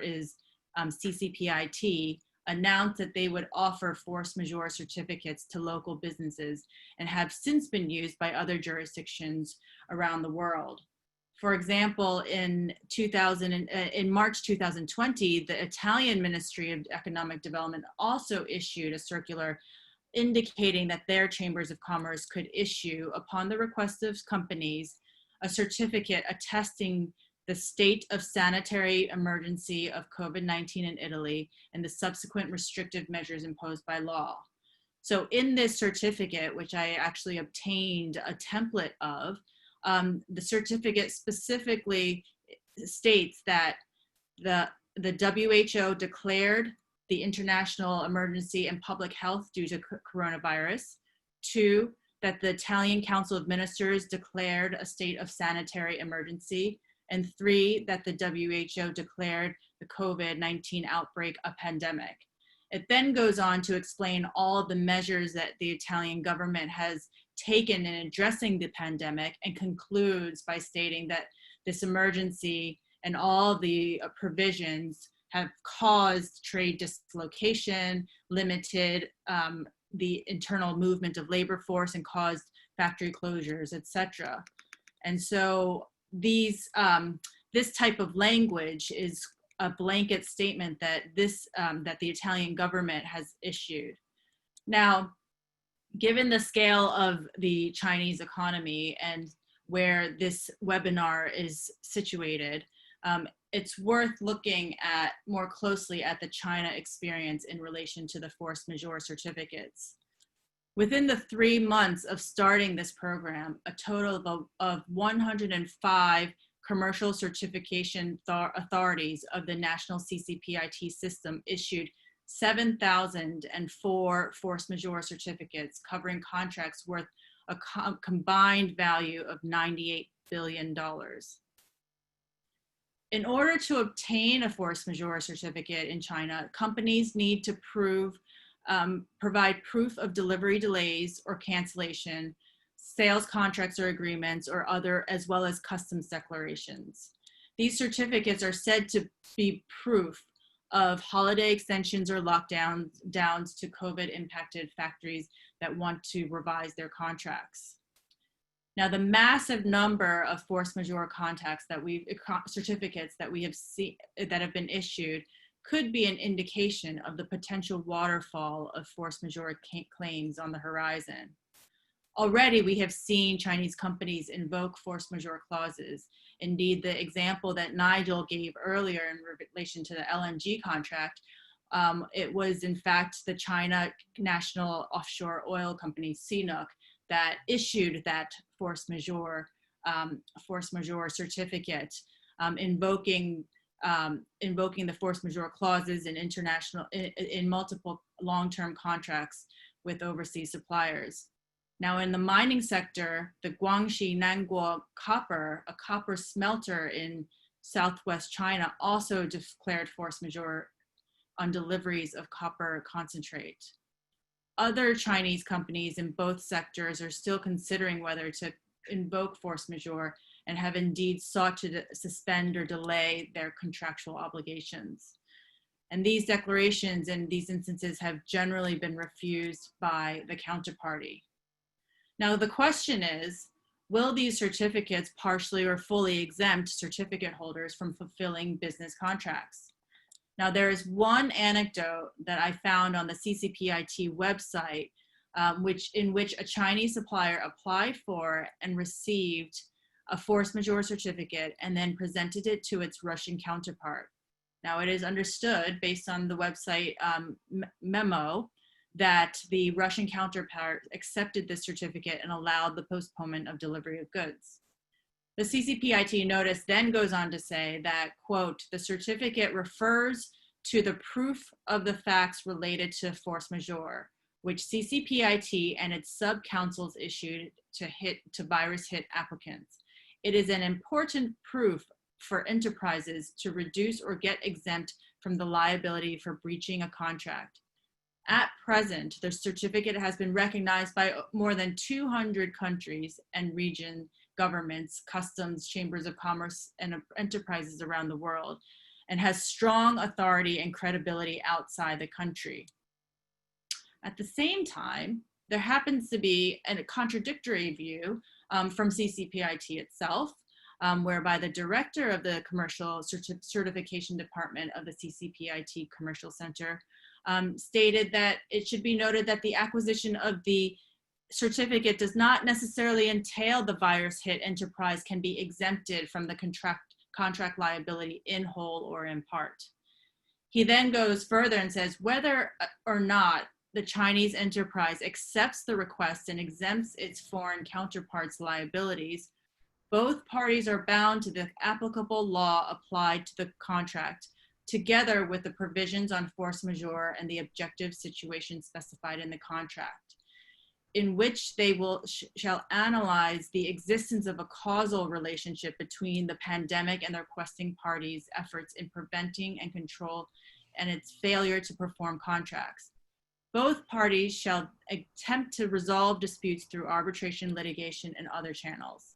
[SPEAKER 5] is CCPIT, announced that they would offer force majeure certificates to local businesses, and have since been used by other jurisdictions around the world. For example, in March 2020, the Italian Ministry of Economic Development also issued a circular indicating that their chambers of commerce could issue, upon the request of companies, a certificate attesting the state of sanitary emergency of COVID-19 in Italy and the subsequent restrictive measures imposed by law. So in this certificate, which I actually obtained a template of, the certificate specifically states that the WHO declared the international emergency and public health due to coronavirus. 2, that the Italian Council of Ministers declared a state of sanitary emergency. And 3, that the WHO declared the COVID-19 outbreak a pandemic. It then goes on to explain all of the measures that the Italian government has taken in addressing the pandemic, and concludes by stating that this emergency and all the provisions have caused trade dislocation, limited the internal movement of labor force, and caused factory closures, etc. And so these, this type of language is a blanket statement that that the Italian government has issued. Now, given the scale of the Chinese economy and where this webinar is situated, it's worth looking at more closely at the China experience in relation to the force majeure certificates. Within the 3 months of starting this program, a total of 105 commercial certification authorities of the national CCPIT system issued 7,004 force majeure certificates, covering contracts worth a combined value of $98 billion. In order to obtain a force majeure certificate in China, companies need to provide proof of delivery delays or cancellation, sales contracts or agreements, or other, as well as customs declarations. These certificates are said to be proof of holiday extensions or lockdowns to COVID impacted factories that want to revise their contracts. Now, the massive number of force majeure certificates that we have seen that have been issued could be an indication of the potential waterfall of force majeure claims on the horizon. Already, we have seen Chinese companies invoke force majeure clauses. Indeed, the example that Nigel gave earlier in relation to the LNG contract It was in fact the China National Offshore Oil Company, CNOOC, that issued that force majeure certificate, invoking the force majeure clauses in multiple long-term contracts with overseas suppliers. Now, in the mining sector, the Guangxi Nanguo Copper, a copper smelter in southwest China, also declared force majeure on deliveries of copper concentrate. Other Chinese companies in both sectors are still considering whether to invoke force majeure and have indeed sought to suspend or delay their contractual obligations. And these declarations in these instances have generally been refused by the counterparty. Now, the question is, will these certificates partially or fully exempt certificate holders from fulfilling business contracts? Now, there is one anecdote that I found on the CCPIT website, in which a Chinese supplier applied for and received a force majeure certificate and then presented it to its Russian counterpart. Now, it is understood, based on the website memo, that the Russian counterpart accepted this certificate and allowed the postponement of delivery of goods. The CCPIT notice then goes on to say that, quote, the certificate refers to the proof of the facts related to force majeure, which CCPIT and its sub-councils issued to virus hit applicants. It is an important proof for enterprises to reduce or get exempt from the liability for breaching a contract. At present, the certificate has been recognized by more than 200 countries and region governments, customs, chambers of commerce, and enterprises around the world, and has strong authority and credibility outside the country. At the same time, there happens to be a contradictory view from CCPIT itself, whereby the director of the Commercial Certification Department of the CCPIT Commercial Center stated that it should be noted that the acquisition of the certificate does not necessarily entail the virus hit enterprise can be exempted from the contract liability in whole or in part. He then goes further and says, whether or not the Chinese enterprise accepts the request and exempts its foreign counterparts' liabilities, both parties are bound to the applicable law applied to the contract, together with the provisions on force majeure and the objective situation specified in the contract, in which they shall analyze the existence of a causal relationship between the pandemic and the requesting parties' efforts in preventing and control and its failure to perform contracts. Both parties shall attempt to resolve disputes through arbitration, litigation, and other channels.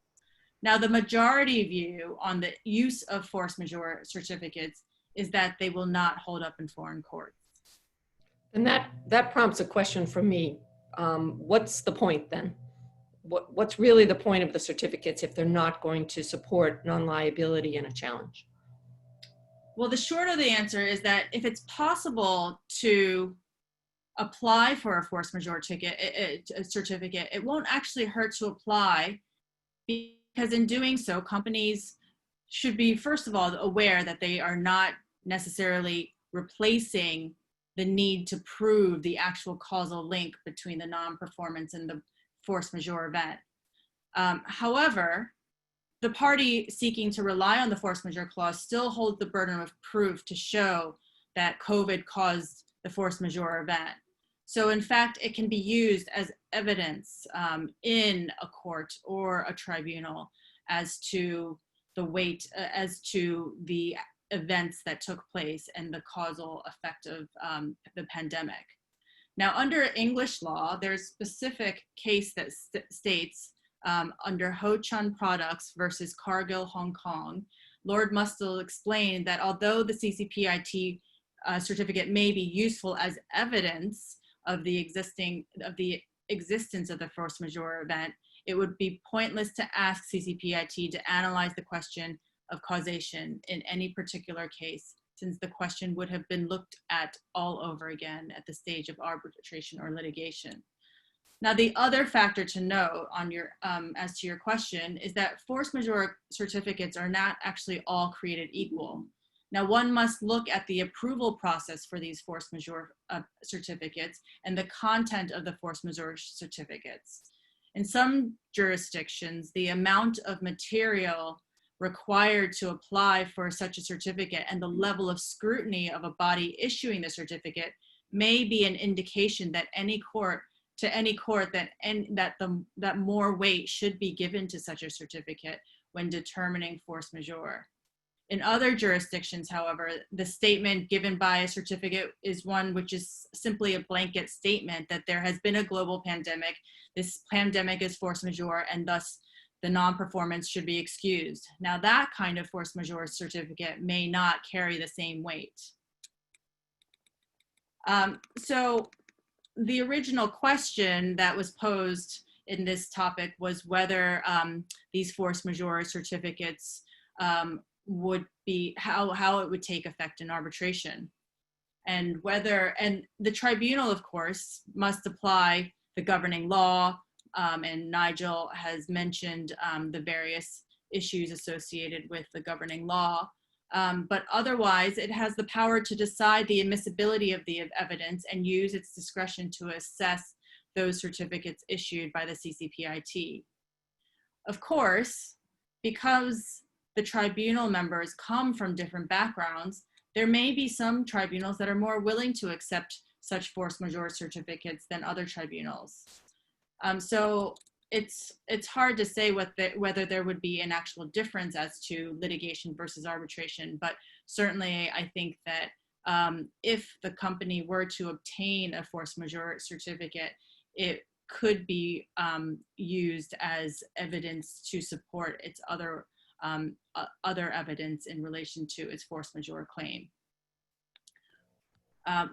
[SPEAKER 5] Now, the majority view on the use of force majeure certificates is that they will not hold up in foreign courts.
[SPEAKER 2] And that prompts a question from me. What's the point then? What's really the point of the certificates if they're not going to support non-liability in a challenge?
[SPEAKER 5] Well, the short of the answer is that if it's possible to apply for a force majeure certificate, it won't actually hurt to apply, because in doing so, companies should be, first of all, aware that they are not necessarily replacing the need to prove the actual causal link between the non-performance and the force majeure event. However, the party seeking to rely on the force majeure clause still holds the burden of proof to show that COVID caused the force majeure event. So in fact, it can be used as evidence in a court or a tribunal as to the weight, as to the events that took place and the causal effect of the pandemic. Now, under English law, there's a specific case that states under Ho Chun Products versus Cargill, Hong Kong, Lord Mustill explained that although the CCPIT certificate may be useful as evidence of the existence of the force majeure event, it would be pointless to ask CCPIT to analyze the question of causation in any particular case, since the question would have been looked at all over again at the stage of arbitration or litigation. Now, the other factor to note on your, as to your question is that force majeure certificates are not actually all created equal. Now, one must look at the approval process for these force majeure certificates and the content of the force majeure certificates. In some jurisdictions, the amount of material required to apply for such a certificate and the level of scrutiny of a body issuing the certificate may be an indication that that more weight should be given to such a certificate when determining force majeure. In other jurisdictions, however, the statement given by a certificate is one which is simply a blanket statement that there has been a global pandemic, this pandemic is force majeure, and thus the non-performance should be excused. Now, that kind of force majeure certificate may not carry the same weight. So the original question that was posed in this topic was whether these force majeure certificates would be, how it would take effect in arbitration, and the tribunal, of course, must apply the governing law, and Nigel has mentioned the various issues associated with the governing law, but otherwise it has the power to decide the admissibility of the evidence and use its discretion to assess those certificates issued by the CCPIT. Of course, because the tribunal members come from different backgrounds, there may be some tribunals that are more willing to accept such force majeure certificates than other tribunals. So it's hard to say whether there would be an actual difference as to litigation versus arbitration, but certainly I think that if the company were to obtain a force majeure certificate, it could be used as evidence to support its other evidence in relation to its force majeure claim.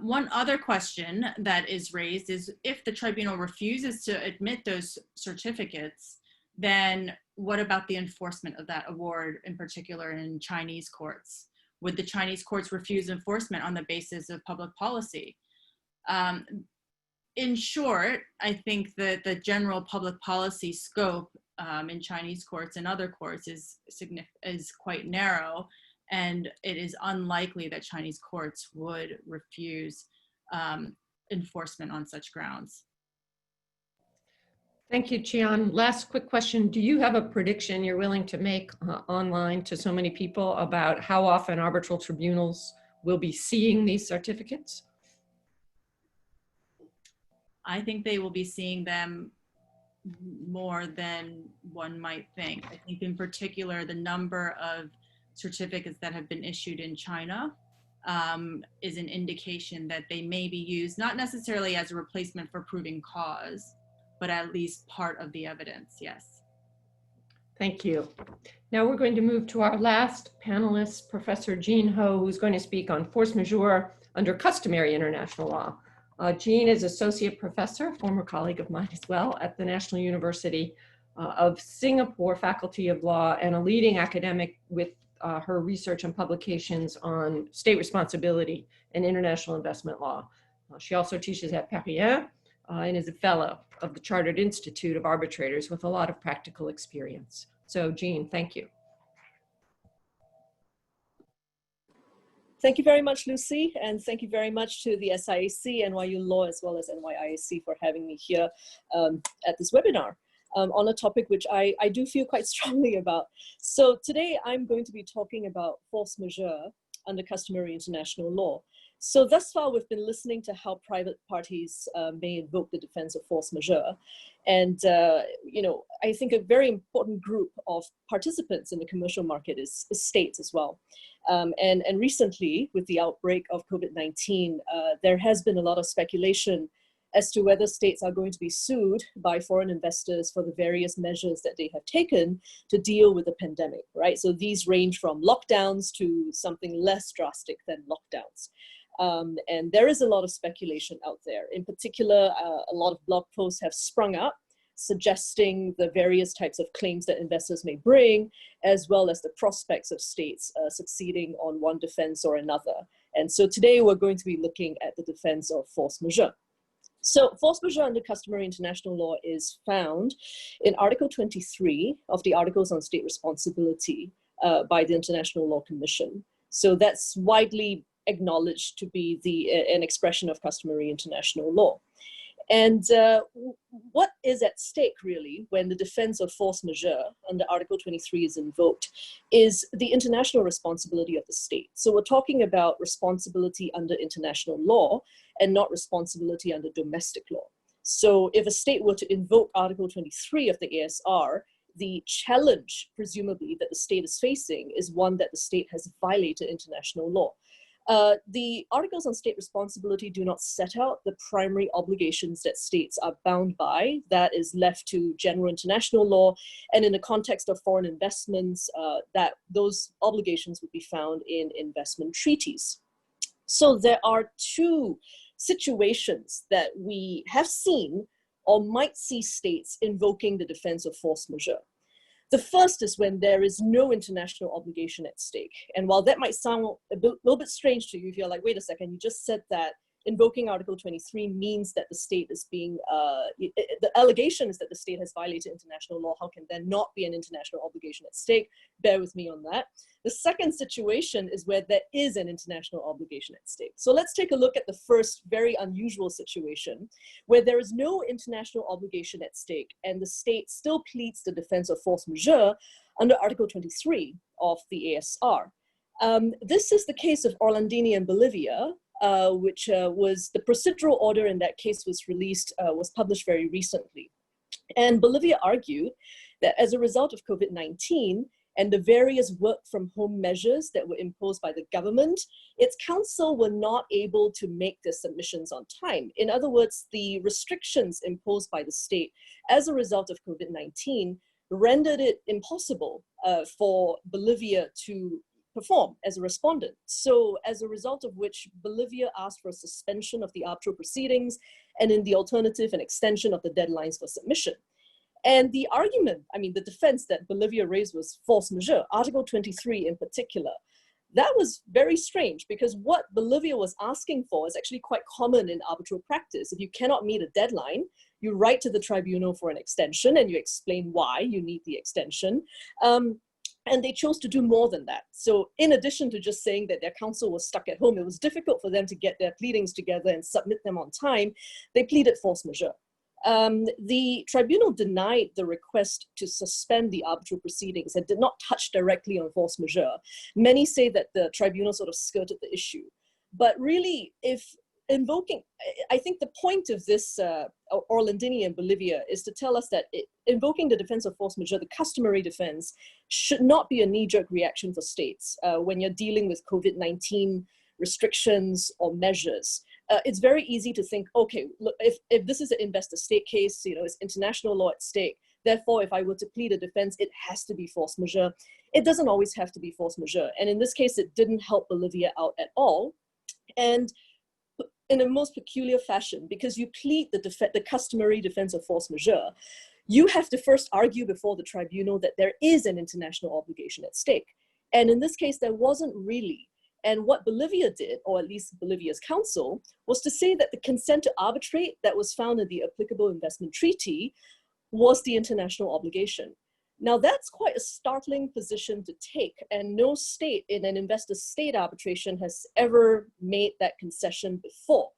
[SPEAKER 5] One other question that is raised is if the tribunal refuses to admit those certificates, then what about the enforcement of that award, in particular in Chinese courts? Would the Chinese courts refuse enforcement on the basis of public policy? In short, I think that the general public policy scope in Chinese courts and other courts is quite narrow, and it is unlikely that Chinese courts would refuse enforcement on such grounds.
[SPEAKER 2] Thank you, Chian. Last quick question. Do you have a prediction you're willing to make online to so many people about how often arbitral tribunals will be seeing these certificates?
[SPEAKER 5] I think they will be seeing them more than one might think. I think in particular, the number of certificates that have been issued in China is an indication that they may be used, not necessarily as a replacement for proving cause, but at least part of the evidence, yes.
[SPEAKER 2] Thank you. Now we're going to move to our last panelist, Professor Jean Ho, who's going to speak on force majeure under customary international law. Jean is associate professor, former colleague of mine as well, at the National University of Singapore Faculty of Law, and a leading academic with her research and publications on state responsibility and international investment law. She also teaches at Paris and is a fellow of the Chartered Institute of Arbitrators with a lot of practical experience. So Jean, thank you.
[SPEAKER 6] Thank you very much, Lucy, and thank you very much to the SIAC, NYU Law, as well as NYIAC for having me here at this webinar on a topic which I do feel quite strongly about. So today I'm going to be talking about force majeure under customary international law. So thus far, we've been listening to how private parties may invoke the defense of force majeure. And, you know, I think a very important group of participants in the commercial market is states as well. And recently, with the outbreak of COVID-19, there has been a lot of speculation as to whether states are going to be sued by foreign investors for the various measures that they have taken to deal with the pandemic, right? So these range from lockdowns to something less drastic than lockdowns. And there is a lot of speculation out there. In particular, a lot of blog posts have sprung up suggesting the various types of claims that investors may bring, as well as the prospects of states succeeding on one defense or another. And so today we're going to be looking at the defense of force majeure. So force majeure under customary international law is found in Article 23 of the Articles on State Responsibility by the International Law Commission. So that's widely acknowledged to be an expression of customary international law. And what is at stake, really, when the defense of force majeure under Article 23 is invoked, is the international responsibility of the state. So we're talking about responsibility under international law and not responsibility under domestic law. So if a state were to invoke Article 23 of the ASR, the challenge, presumably, that the state is facing is one that the state has violated international law. The Articles on State Responsibility do not set out the primary obligations that states are bound by. That is left to general international law, and in the context of foreign investments, that those obligations would be found in investment treaties. So there are two situations that we have seen or might see states invoking the defense of force majeure. The first is when there is no international obligation at stake. And while that might sound a little bit strange to you, if you're like, wait a second, you just said that invoking Article 23 means that the state is being, the allegation is that the state has violated international law. How can there not be an international obligation at stake? Bear with me on that. The second situation is where there is an international obligation at stake. So let's take a look at the first very unusual situation where there is no international obligation at stake and the state still pleads the defense of force majeure under Article 23 of the ASR. This is the case of Orlandini and Bolivia, which was the procedural order in that case was published very recently. And Bolivia argued that as a result of COVID-19 and the various work from home measures that were imposed by the government, its counsel were not able to make their submissions on time. In other words, the restrictions imposed by the state as a result of COVID-19 rendered it impossible for Bolivia to perform as a respondent. So as a result of which, Bolivia asked for a suspension of the arbitral proceedings and in the alternative, an extension of the deadlines for submission. And the argument, the defense that Bolivia raised was force majeure, Article 23 in particular. That was very strange because what Bolivia was asking for is actually quite common in arbitral practice. If you cannot meet a deadline, you write to the tribunal for an extension and you explain why you need the extension. And they chose to do more than that. So in addition to just saying that their counsel was stuck at home, it was difficult for them to get their pleadings together and submit them on time. They pleaded force majeure. The tribunal denied the request to suspend the arbitral proceedings and did not touch directly on force majeure. Many say that the tribunal sort of skirted the issue. But really, I think the point of this Orlandini and Bolivia is to tell us that invoking the defense of force majeure, the customary defense, should not be a knee-jerk reaction for states when you're dealing with COVID-19 restrictions or measures. It's very easy to think, okay, look, if this is an investor-state case, it's international law at stake. Therefore, if I were to plead a defense, it has to be force majeure. It doesn't always have to be force majeure. And in this case, it didn't help Bolivia out at all. And in a most peculiar fashion, because you plead the customary defense of force majeure, you have to first argue before the tribunal that there is an international obligation at stake. And in this case, there wasn't really. And what Bolivia did, or at least Bolivia's counsel, was to say that the consent to arbitrate that was found in the applicable investment treaty was the international obligation. Now that's quite a startling position to take, and no state in an investor-state arbitration has ever made that concession before.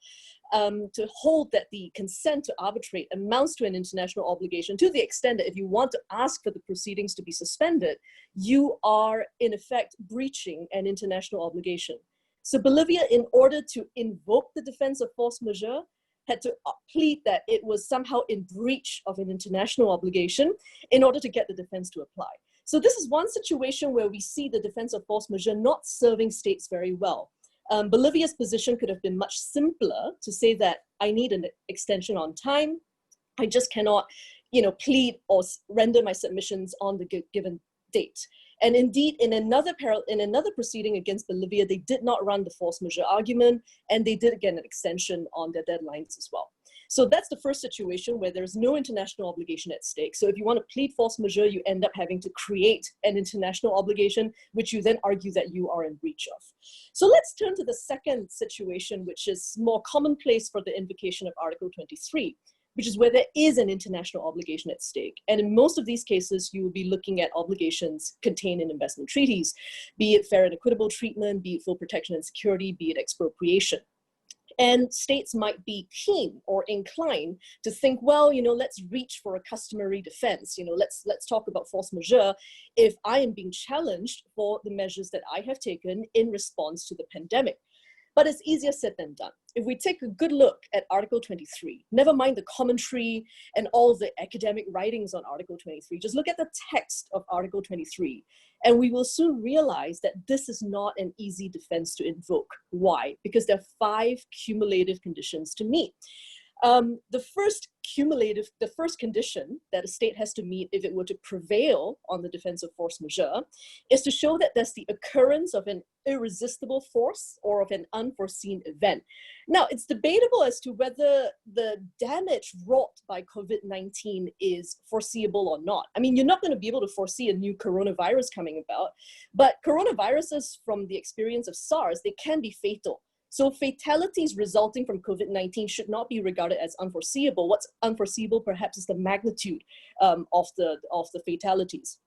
[SPEAKER 6] To hold that the consent to arbitrate amounts to an international obligation to the extent that if you want to ask for the proceedings to be suspended, you are in effect breaching an international obligation. So Bolivia, in order to invoke the defense of force majeure, had to plead that it was somehow in breach of an international obligation in order to get the defense to apply. So this is one situation where we see the defense of force majeure not serving states very well. Bolivia's position could have been much simpler to say that I need an extension on time. I just cannot, plead or render my submissions on the given date. And indeed, in another proceeding against Bolivia, they did not run the force majeure argument, and they did get an extension on their deadlines as well. So that's the first situation where there's no international obligation at stake. So if you want to plead force majeure, you end up having to create an international obligation, which you then argue that you are in breach of. So let's turn to the second situation, which is more commonplace for the invocation of Article 23. which is where there is an international obligation at stake. And in most of these cases, you will be looking at obligations contained in investment treaties, be it fair and equitable treatment, be it full protection and security, be it expropriation. And states might be keen or inclined to think, well, let's reach for a customary defense. Let's talk about force majeure if I am being challenged for the measures that I have taken in response to the pandemic. But it's easier said than done. If we take a good look at Article 23, never mind the commentary and all the academic writings on Article 23, just look at the text of Article 23, and we will soon realize that this is not an easy defense to invoke. Why? Because there are 5 cumulative conditions to meet. The first condition that a state has to meet if it were to prevail on the defense of force majeure is to show that there's the occurrence of an irresistible force or of an unforeseen event. Now, it's debatable as to whether the damage wrought by COVID-19 is foreseeable or not. I mean, you're not going to be able to foresee a new coronavirus coming about, but coronaviruses, from the experience of SARS, they can be fatal. So fatalities resulting from COVID-19 should not be regarded as unforeseeable. What's unforeseeable perhaps is the magnitude of the fatalities.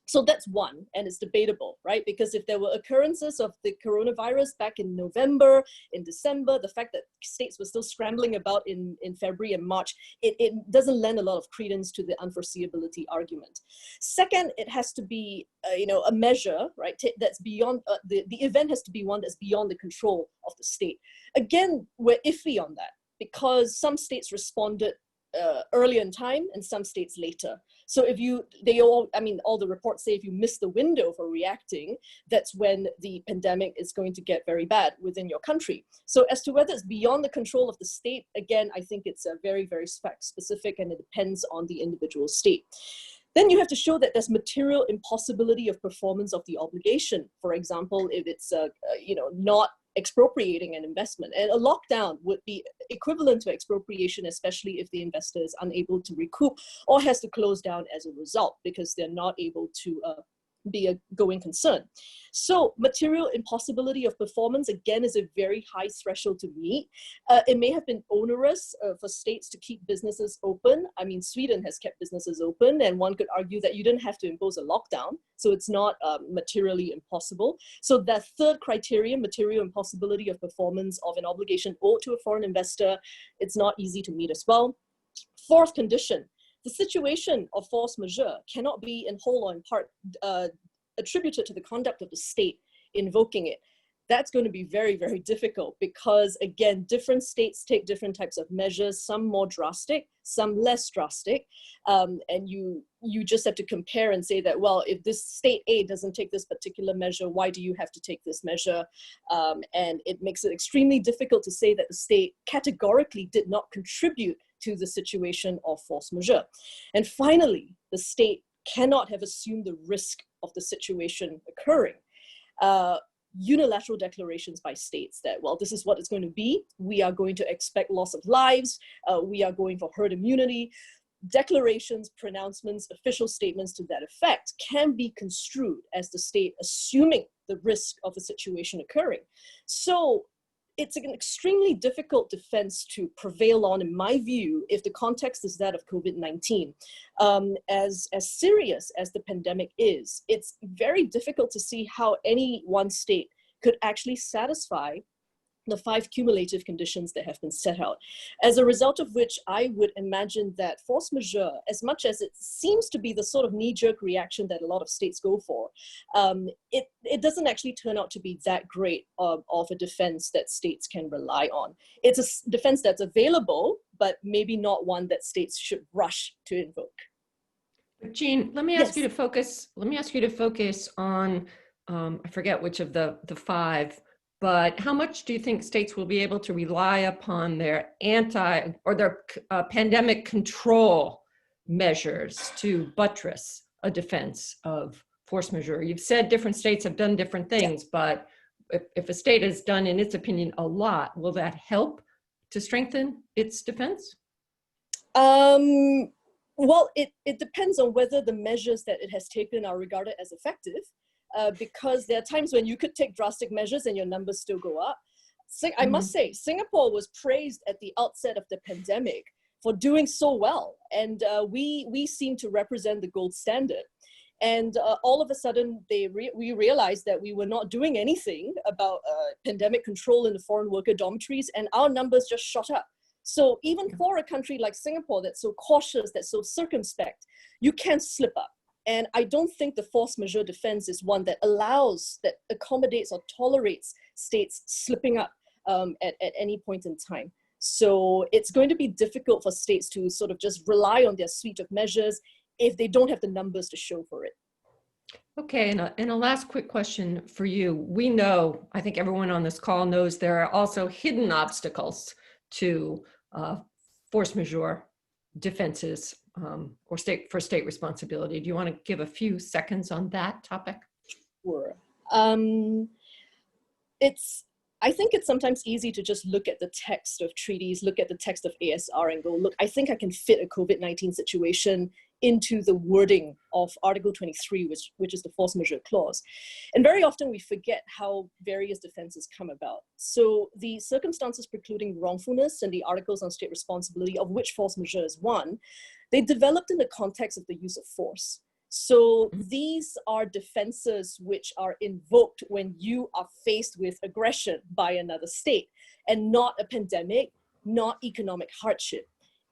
[SPEAKER 6] So that's one, and it's debatable, right? Because if there were occurrences of the coronavirus back in November, in December, the fact that states were still scrambling about in February and March, it doesn't lend a lot of credence to the unforeseeability argument. Second, it has to be, a measure, right, that's beyond, the event has to be one that's beyond the control of the state. Again, we're iffy on that because some states responded earlier in time and some states later. So all the reports say if you miss the window for reacting, that's when the pandemic is going to get very bad within your country. So as to whether it's beyond the control of the state, again, I think it's very, very specific, and it depends on the individual state. Then you have to show that there's material impossibility of performance of the obligation. For example, if it's not expropriating an investment. And a lockdown would be equivalent to expropriation, especially if the investor is unable to recoup or has to close down as a result because they're not able to be a going concern. So material impossibility of performance, again, is a very high threshold to meet. It may have been onerous for states to keep businesses open. I mean, Sweden has kept businesses open, and one could argue that you didn't have to impose a lockdown, so it's not materially impossible. So that third criterion, material impossibility of performance of an obligation owed to a foreign investor, it's not easy to meet as well. Fourth condition, the situation of force majeure cannot be in whole or in part attributed to the conduct of the state invoking it. That's going to be very, very difficult because, again, different states take different types of measures, some more drastic, some less drastic. And you just have to compare and say that, well, if this state A doesn't take this particular measure, why do you have to take this measure? And it makes it extremely difficult to say that the state categorically did not contribute to the situation of force majeure. And finally, the state cannot have assumed the risk of the situation occurring. Unilateral declarations by states that, well, this is what it's going to be. We are going to expect loss of lives. We are going for herd immunity. Declarations, pronouncements, official statements to that effect can be construed as the state assuming the risk of a situation occurring. So it's an extremely difficult defense to prevail on, in my view, if the context is that of COVID-19. As serious as the pandemic is, it's very difficult to see how any one state could actually satisfy the 5 cumulative conditions that have been set out. As a result of which, I would imagine that force majeure, as much as it seems to be the sort of knee-jerk reaction that a lot of states go for, it doesn't actually turn out to be that great of a defense that states can rely on. It's a defense that's available, but maybe not one that states should rush to invoke.
[SPEAKER 2] Jean, let me ask you to focus. Let me ask you to focus on I forget which of the 5. But how much do you think states will be able to rely upon their pandemic control measures to buttress a defense of force majeure? You've said different states have done different things, but if a state has done, in its opinion, a lot, will that help to strengthen its defense?
[SPEAKER 6] Well, it depends on whether the measures that it has taken are regarded as effective. Because there are times when you could take drastic measures and your numbers still go up. I must say, Singapore was praised at the outset of the pandemic for doing so well. And we seem to represent the gold standard. And all of a sudden, we realized that we were not doing anything about pandemic control in the foreign worker dormitories, and our numbers just shot up. So even for a country like Singapore that's so cautious, that's so circumspect, you can slip up. And I don't think the force majeure defense is one that accommodates or tolerates states slipping up at any point in time. So it's going to be difficult for states to sort of just rely on their suite of measures if they don't have the numbers to show for it.
[SPEAKER 2] Okay, and a last quick question for you. We know, I think everyone on this call knows, there are also hidden obstacles to force majeure defenses or for state responsibility. Do you want to give a few seconds on that topic?
[SPEAKER 6] Sure. I think it's sometimes easy to just look at the text of treaties, look at the text of ASR and go, look, I think I can fit a COVID-19 situation into the wording of Article 23, which is the force majeure clause. And very often we forget how various defenses come about. So the circumstances precluding wrongfulness and the articles on state responsibility, of which force majeure is one, they developed in the context of the use of force. So these are defenses which are invoked when you are faced with aggression by another state, and not a pandemic, not economic hardship.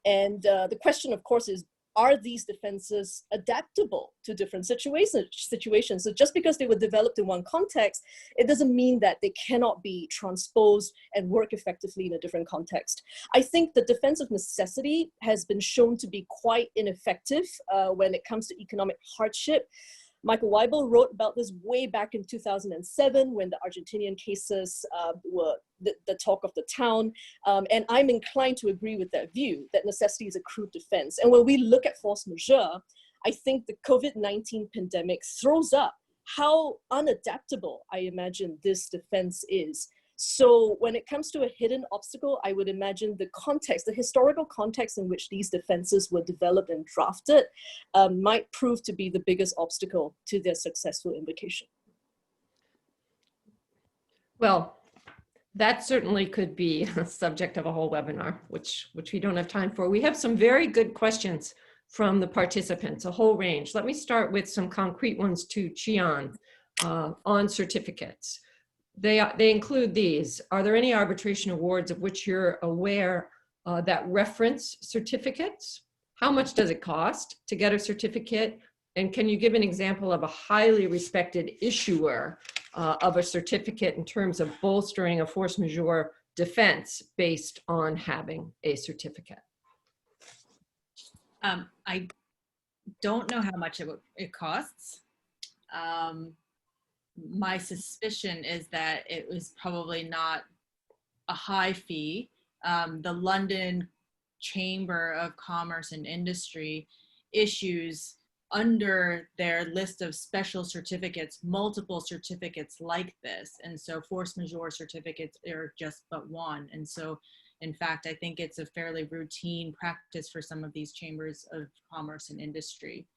[SPEAKER 6] And the question, of course, is, are these defenses adaptable to different situations? So just because they were developed in one context, it doesn't mean that they cannot be transposed and work effectively in a different context. I think the defense of necessity has been shown to be quite ineffective when it comes to economic hardship. Michael Weibel wrote about this way back in 2007 when the Argentinian cases were the talk of the town. And I'm inclined to agree with that view, that necessity is a crude defense. And when we look at force majeure, I think the COVID-19 pandemic throws up how unadaptable I imagine this defense is. So when it comes to a hidden obstacle, I would imagine the context, the historical context in which these defenses were developed and drafted might prove to be the biggest obstacle to their successful invocation.
[SPEAKER 2] Well, that certainly could be a subject of a whole webinar, which we don't have time for. We have some very good questions from the participants, a whole range. Let me start with some concrete ones to Qian on certificates. They include these. Are there any arbitration awards of which you're aware that reference certificates? How much does it cost to get a certificate? And can you give an example of a highly respected issuer of a certificate in terms of bolstering a force majeure defense based on having a certificate?
[SPEAKER 5] I don't know how much it costs. My suspicion is that it was probably not a high fee. The London Chamber of Commerce and Industry issues under their list of special certificates, multiple certificates like this. And so force majeure certificates are just but one. And so, in fact, I think it's a fairly routine practice for some of these chambers of commerce and industry.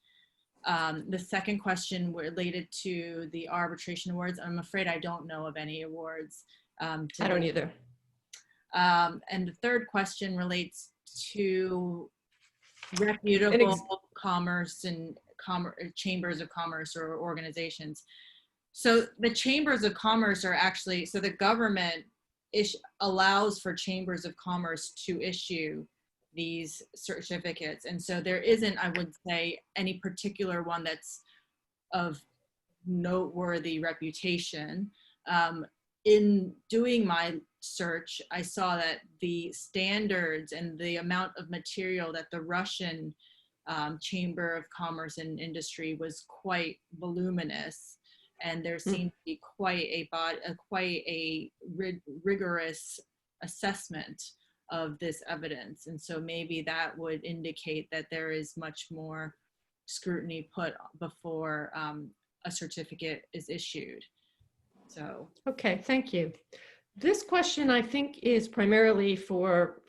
[SPEAKER 5] The second question related to the arbitration awards, I'm afraid I don't know of any awards.
[SPEAKER 2] I don't either.
[SPEAKER 5] And the third question relates to reputable commerce and chambers of commerce or organizations. So the chambers of commerce are actually, so the government allows for chambers of commerce to issue these certificates. And so there isn't, I would say, any particular one that's of noteworthy reputation. In doing my search, I saw that the standards and the amount of material that the Russian Chamber of Commerce and Industry was quite voluminous. And there seemed to be quite a rigorous assessment of this evidence. And so maybe that would indicate that there is much more scrutiny put before a certificate is issued. So.
[SPEAKER 2] Okay, thank you. This question I think is primarily for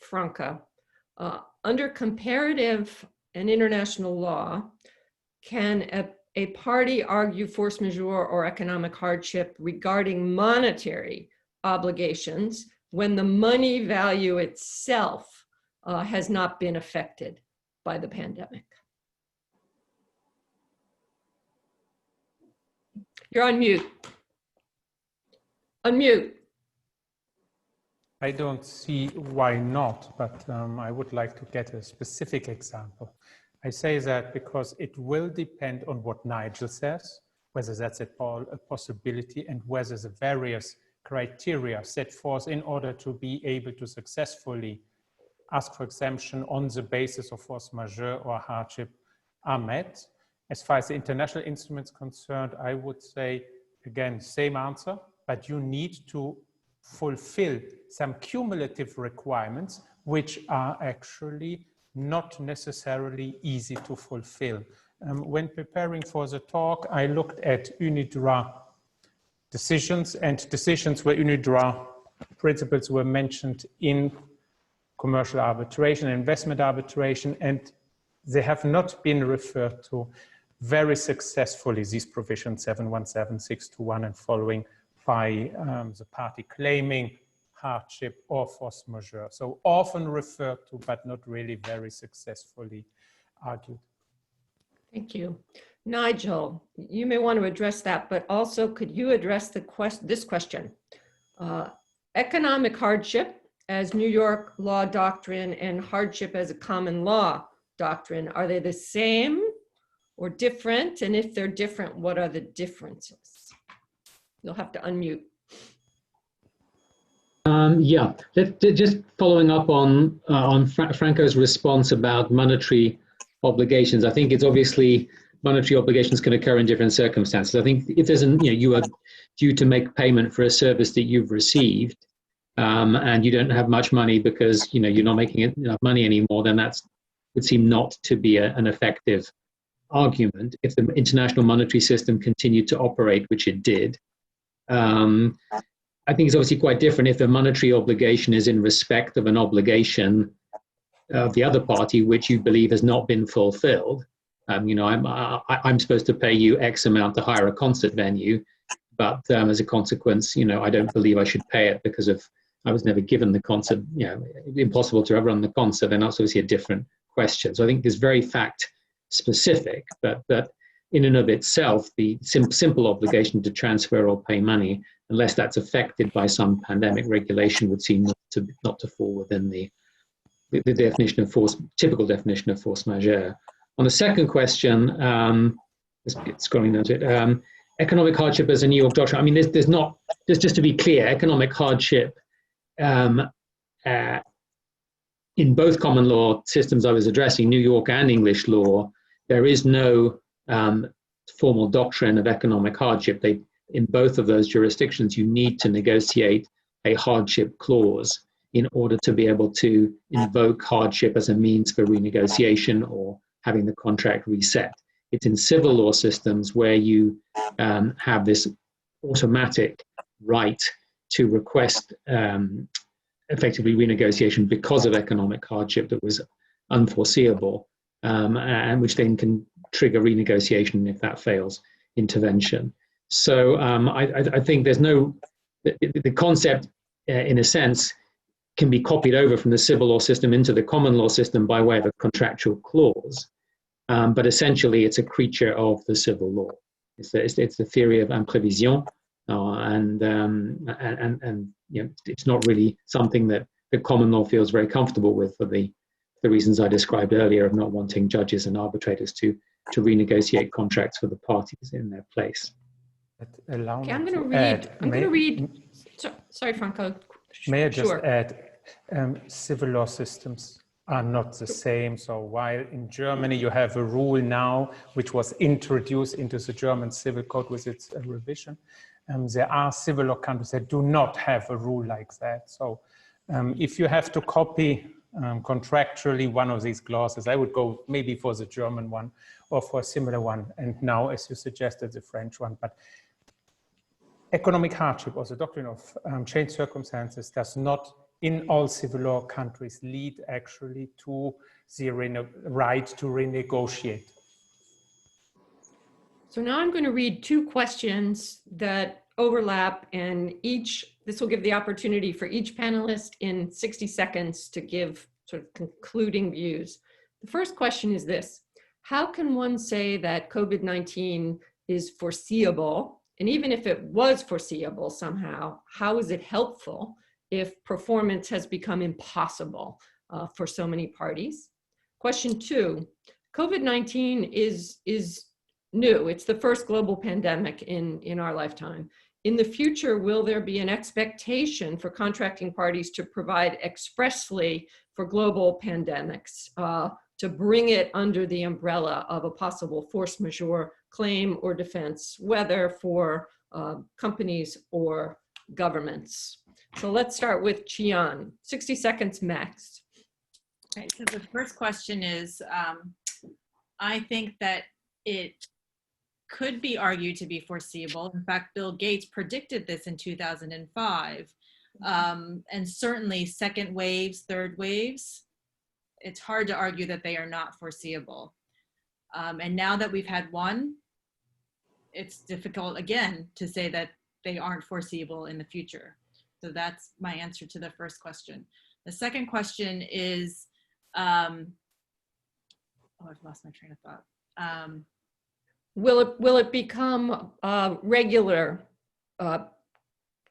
[SPEAKER 2] Franco. Under comparative and international law, can a party argue force majeure or economic hardship regarding monetary obligations when the money value itself has not been affected by the pandemic. You're on mute. Unmute.
[SPEAKER 4] I don't see why not, but I would like to get a specific example. I say that because it will depend on what Nigel says, whether that's at all a possibility and whether the various criteria set forth in order to be able to successfully ask for exemption on the basis of force majeure or hardship are met. As far as the international instruments concerned, I would say, again, same answer, but you need to fulfill some cumulative requirements which are actually not necessarily easy to fulfill. When preparing for the talk, I looked at UNIDROIT decisions and decisions where UNIDROIT principles were mentioned in commercial arbitration and investment arbitration, and they have not been referred to very successfully, these provisions 717, 621 and following, by the party claiming hardship or force majeure. So often referred to, but not really very successfully argued.
[SPEAKER 2] Thank you. Nigel, you may want to address that, but also could you address this question? Economic hardship as New York law doctrine and hardship as a common law doctrine, are they the same or different? And if they're different, what are the differences? You'll have to unmute.
[SPEAKER 3] Yeah, just following up on Franco's response about monetary obligations. I think it's obviously monetary obligations can occur in different circumstances. I think if there's you are due to make payment for a service that you've received, and you don't have much money because you're not making enough money anymore, then that would seem not to be an effective argument. If the international monetary system continued to operate, which it did, I think it's obviously quite different if the monetary obligation is in respect of an obligation of the other party which you believe has not been fulfilled. I'm supposed to pay you X amount to hire a concert venue, but as a consequence, I don't believe I should pay it because I was never given the concert. Impossible to ever run the concert. Then that's obviously a different question. So I think it's very fact specific, but in and of itself, the simple obligation to transfer or pay money, unless that's affected by some pandemic regulation, would seem not to fall within the definition of force, typical definition of force majeure. On the second question, scrolling down to it, economic hardship as a New York doctrine. I mean, there's not, just to be clear, economic hardship in both common law systems I was addressing, New York and English law, there is no formal doctrine of economic hardship. In both of those jurisdictions, you need to negotiate a hardship clause in order to be able to invoke hardship as a means for renegotiation or having the contract reset. It's in civil law systems where you have this automatic right to request effectively renegotiation because of economic hardship that was unforeseeable, and which then can trigger renegotiation if that fails, intervention. So I think there's the concept, in a sense, can be copied over from the civil law system into the common law system by way of a contractual clause. But essentially, it's a creature of the civil law. It's the theory of imprévision, and it's not really something that the common law feels very comfortable with for the reasons I described earlier of not wanting judges and arbitrators to renegotiate contracts for the parties in their place.
[SPEAKER 2] Okay, I'm going to read. Sorry, Franco.
[SPEAKER 4] May I just add, civil law systems are not the same. So while in Germany you have a rule now which was introduced into the German civil code with its revision, there are civil law countries that do not have a rule like that. So if you have to copy contractually one of these clauses, I would go maybe for the German one or for a similar one, and now, as you suggested, the French one. But economic hardship, or the doctrine of changed circumstances, does not in all civil law countries lead actually to the right to renegotiate.
[SPEAKER 2] So now I'm going to read two questions that overlap, and this will give the opportunity for each panelist in 60 seconds to give sort of concluding views. The first question is this: how can one say that COVID-19 is foreseeable? And even if it was foreseeable somehow, how is it helpful if performance has become impossible for so many parties? Question two, COVID-19 is new. It's the first global pandemic in our lifetime. In the future, will there be an expectation for contracting parties to provide expressly for global pandemics, to bring it under the umbrella of a possible force majeure claim or defense, whether for companies or governments? So let's start with Qian, 60 seconds max.
[SPEAKER 5] Okay, so the first question is, I think that it could be argued to be foreseeable. In fact, Bill Gates predicted this in 2005. And certainly second waves, third waves, it's hard to argue that they are not foreseeable. And now that we've had one, it's difficult again to say that they aren't foreseeable in the future. So that's my answer to the first question. The second question is, oh, I've lost my train of thought.
[SPEAKER 2] Will it become regular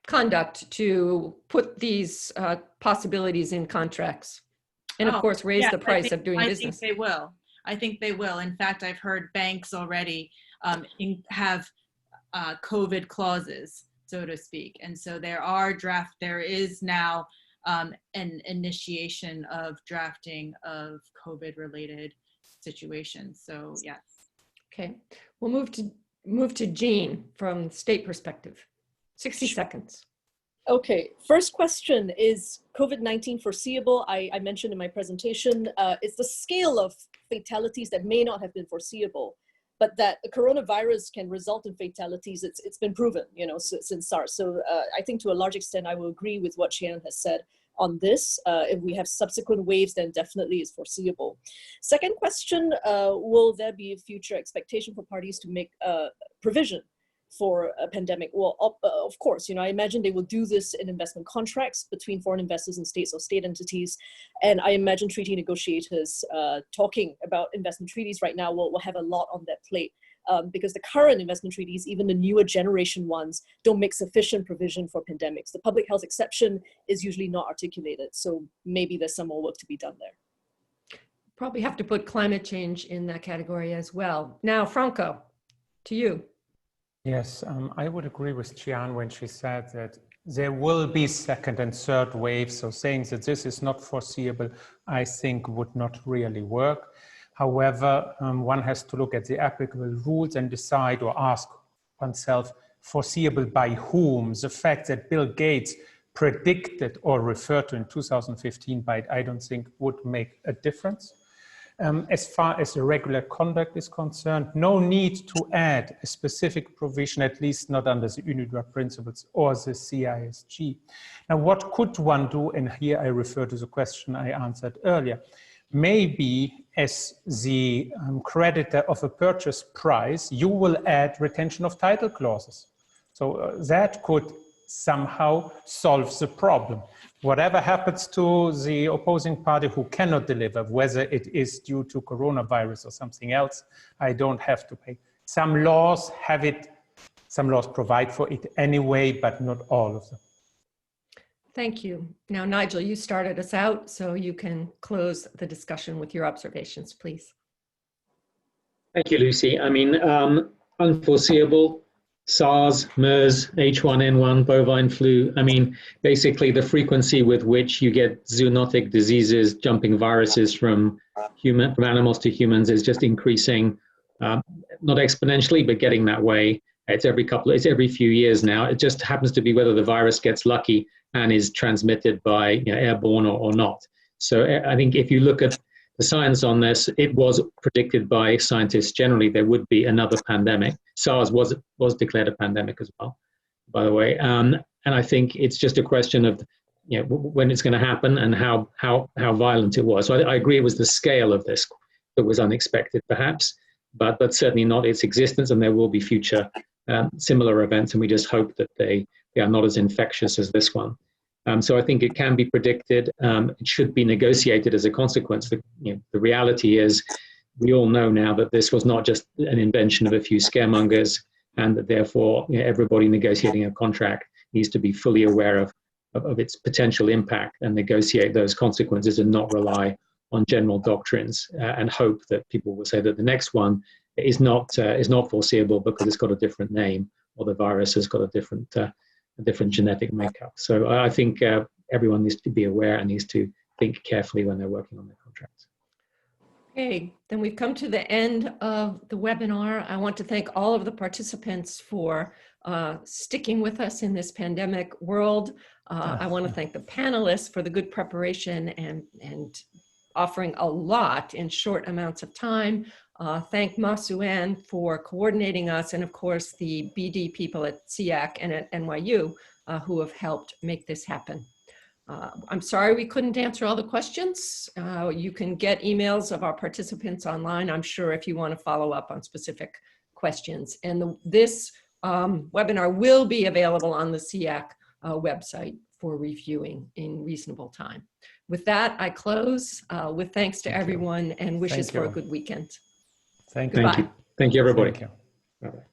[SPEAKER 2] conduct to put these possibilities in contracts? And of course, raise the price of doing business.
[SPEAKER 5] I think they will. I think they will. In fact, I've heard banks already have COVID clauses, so to speak. And so there is now an initiation of drafting of COVID-related situations. So yes.
[SPEAKER 2] Okay, we'll move to Jean from state perspective. 60 seconds.
[SPEAKER 6] Okay, first question, is COVID-19 foreseeable? I mentioned in my presentation, it's the scale of fatalities that may not have been foreseeable, but that the coronavirus can result in fatalities, it's been proven, you know, since SARS. So I think to a large extent, I will agree with what Qian has said on this. If we have subsequent waves, then definitely it's foreseeable. Second question, will there be a future expectation for parties to make provision for a pandemic? Well, of course, you know, I imagine they will do this in investment contracts between foreign investors and states or state entities. And I imagine treaty negotiators talking about investment treaties right now will have a lot on their plate. Because the current investment treaties, even the newer generation ones, don't make sufficient provision for pandemics. The public health exception is usually not articulated. So maybe there's some more work to be done there.
[SPEAKER 2] Probably have to put climate change in that category as well. Now, Franco, to you.
[SPEAKER 4] Yes, I would agree with Qian when she said that there will be second and third waves. So saying that this is not foreseeable, I think would not really work. However, one has to look at the applicable rules and decide or ask oneself, foreseeable by whom? The fact that Bill Gates predicted or referred to in 2015 by it, I don't think would make a difference. As far as irregular conduct is concerned, no need to add a specific provision, at least not under the UNIDROIT principles or the CISG. Now, what could one do? And here I refer to the question I answered earlier. Maybe as the creditor of a purchase price, you will add retention of title clauses. So that could somehow solve the problem. Whatever happens to the opposing party who cannot deliver, whether it is due to coronavirus or something else, I don't have to pay. Some laws have it, some laws provide for it anyway, but not all of them.
[SPEAKER 2] Thank you. Now, Nigel, you started us out, so you can close the discussion with your observations, please.
[SPEAKER 3] Thank you, Lucy. I mean, unforeseeable, SARS, MERS, H1N1, bovine flu. I mean, basically the frequency with which you get zoonotic diseases, jumping viruses from animals to humans is just increasing, not exponentially, but getting that way. It's every few years now. It just happens to be whether the virus gets lucky and is transmitted by airborne or not. So I think if you look at the science on this, it was predicted by scientists generally there would be another pandemic. SARS was declared a pandemic as well, by the way. And I think it's just a question of when it's going to happen and how violent it was. So I agree it was the scale of this that was unexpected, perhaps, but certainly not its existence. And there will be future similar events, and we just hope that they are not as infectious as this one. So I think it can be predicted. It should be negotiated as a consequence. The reality is, we all know now that this was not just an invention of a few scaremongers, and that therefore everybody negotiating a contract needs to be fully aware of its potential impact and negotiate those consequences and not rely on general doctrines and hope that people will say that the next one is not foreseeable because it's got a different name or the virus has got a different genetic makeup. So I think everyone needs to be aware and needs to think carefully when they're working on their contracts.
[SPEAKER 2] Okay, then we've come to the end of the webinar. I want to thank all of the participants for sticking with us in this pandemic world. I want to thank the panelists for the good preparation and offering a lot in short amounts of time. Thank Ma-Sue-Ann for coordinating us, and of course the BD people at SIAC and at NYU who have helped make this happen. I'm sorry we couldn't answer all the questions. You can get emails of our participants online, I'm sure, if you want to follow up on specific questions. And this webinar will be available on the SIAC website for reviewing in reasonable time. With that, I close with thanks to everyone and wishes for a good weekend.
[SPEAKER 4] Thank you.
[SPEAKER 3] Thank you. Thank you, everybody.
[SPEAKER 4] Thank you.
[SPEAKER 3] Bye-bye.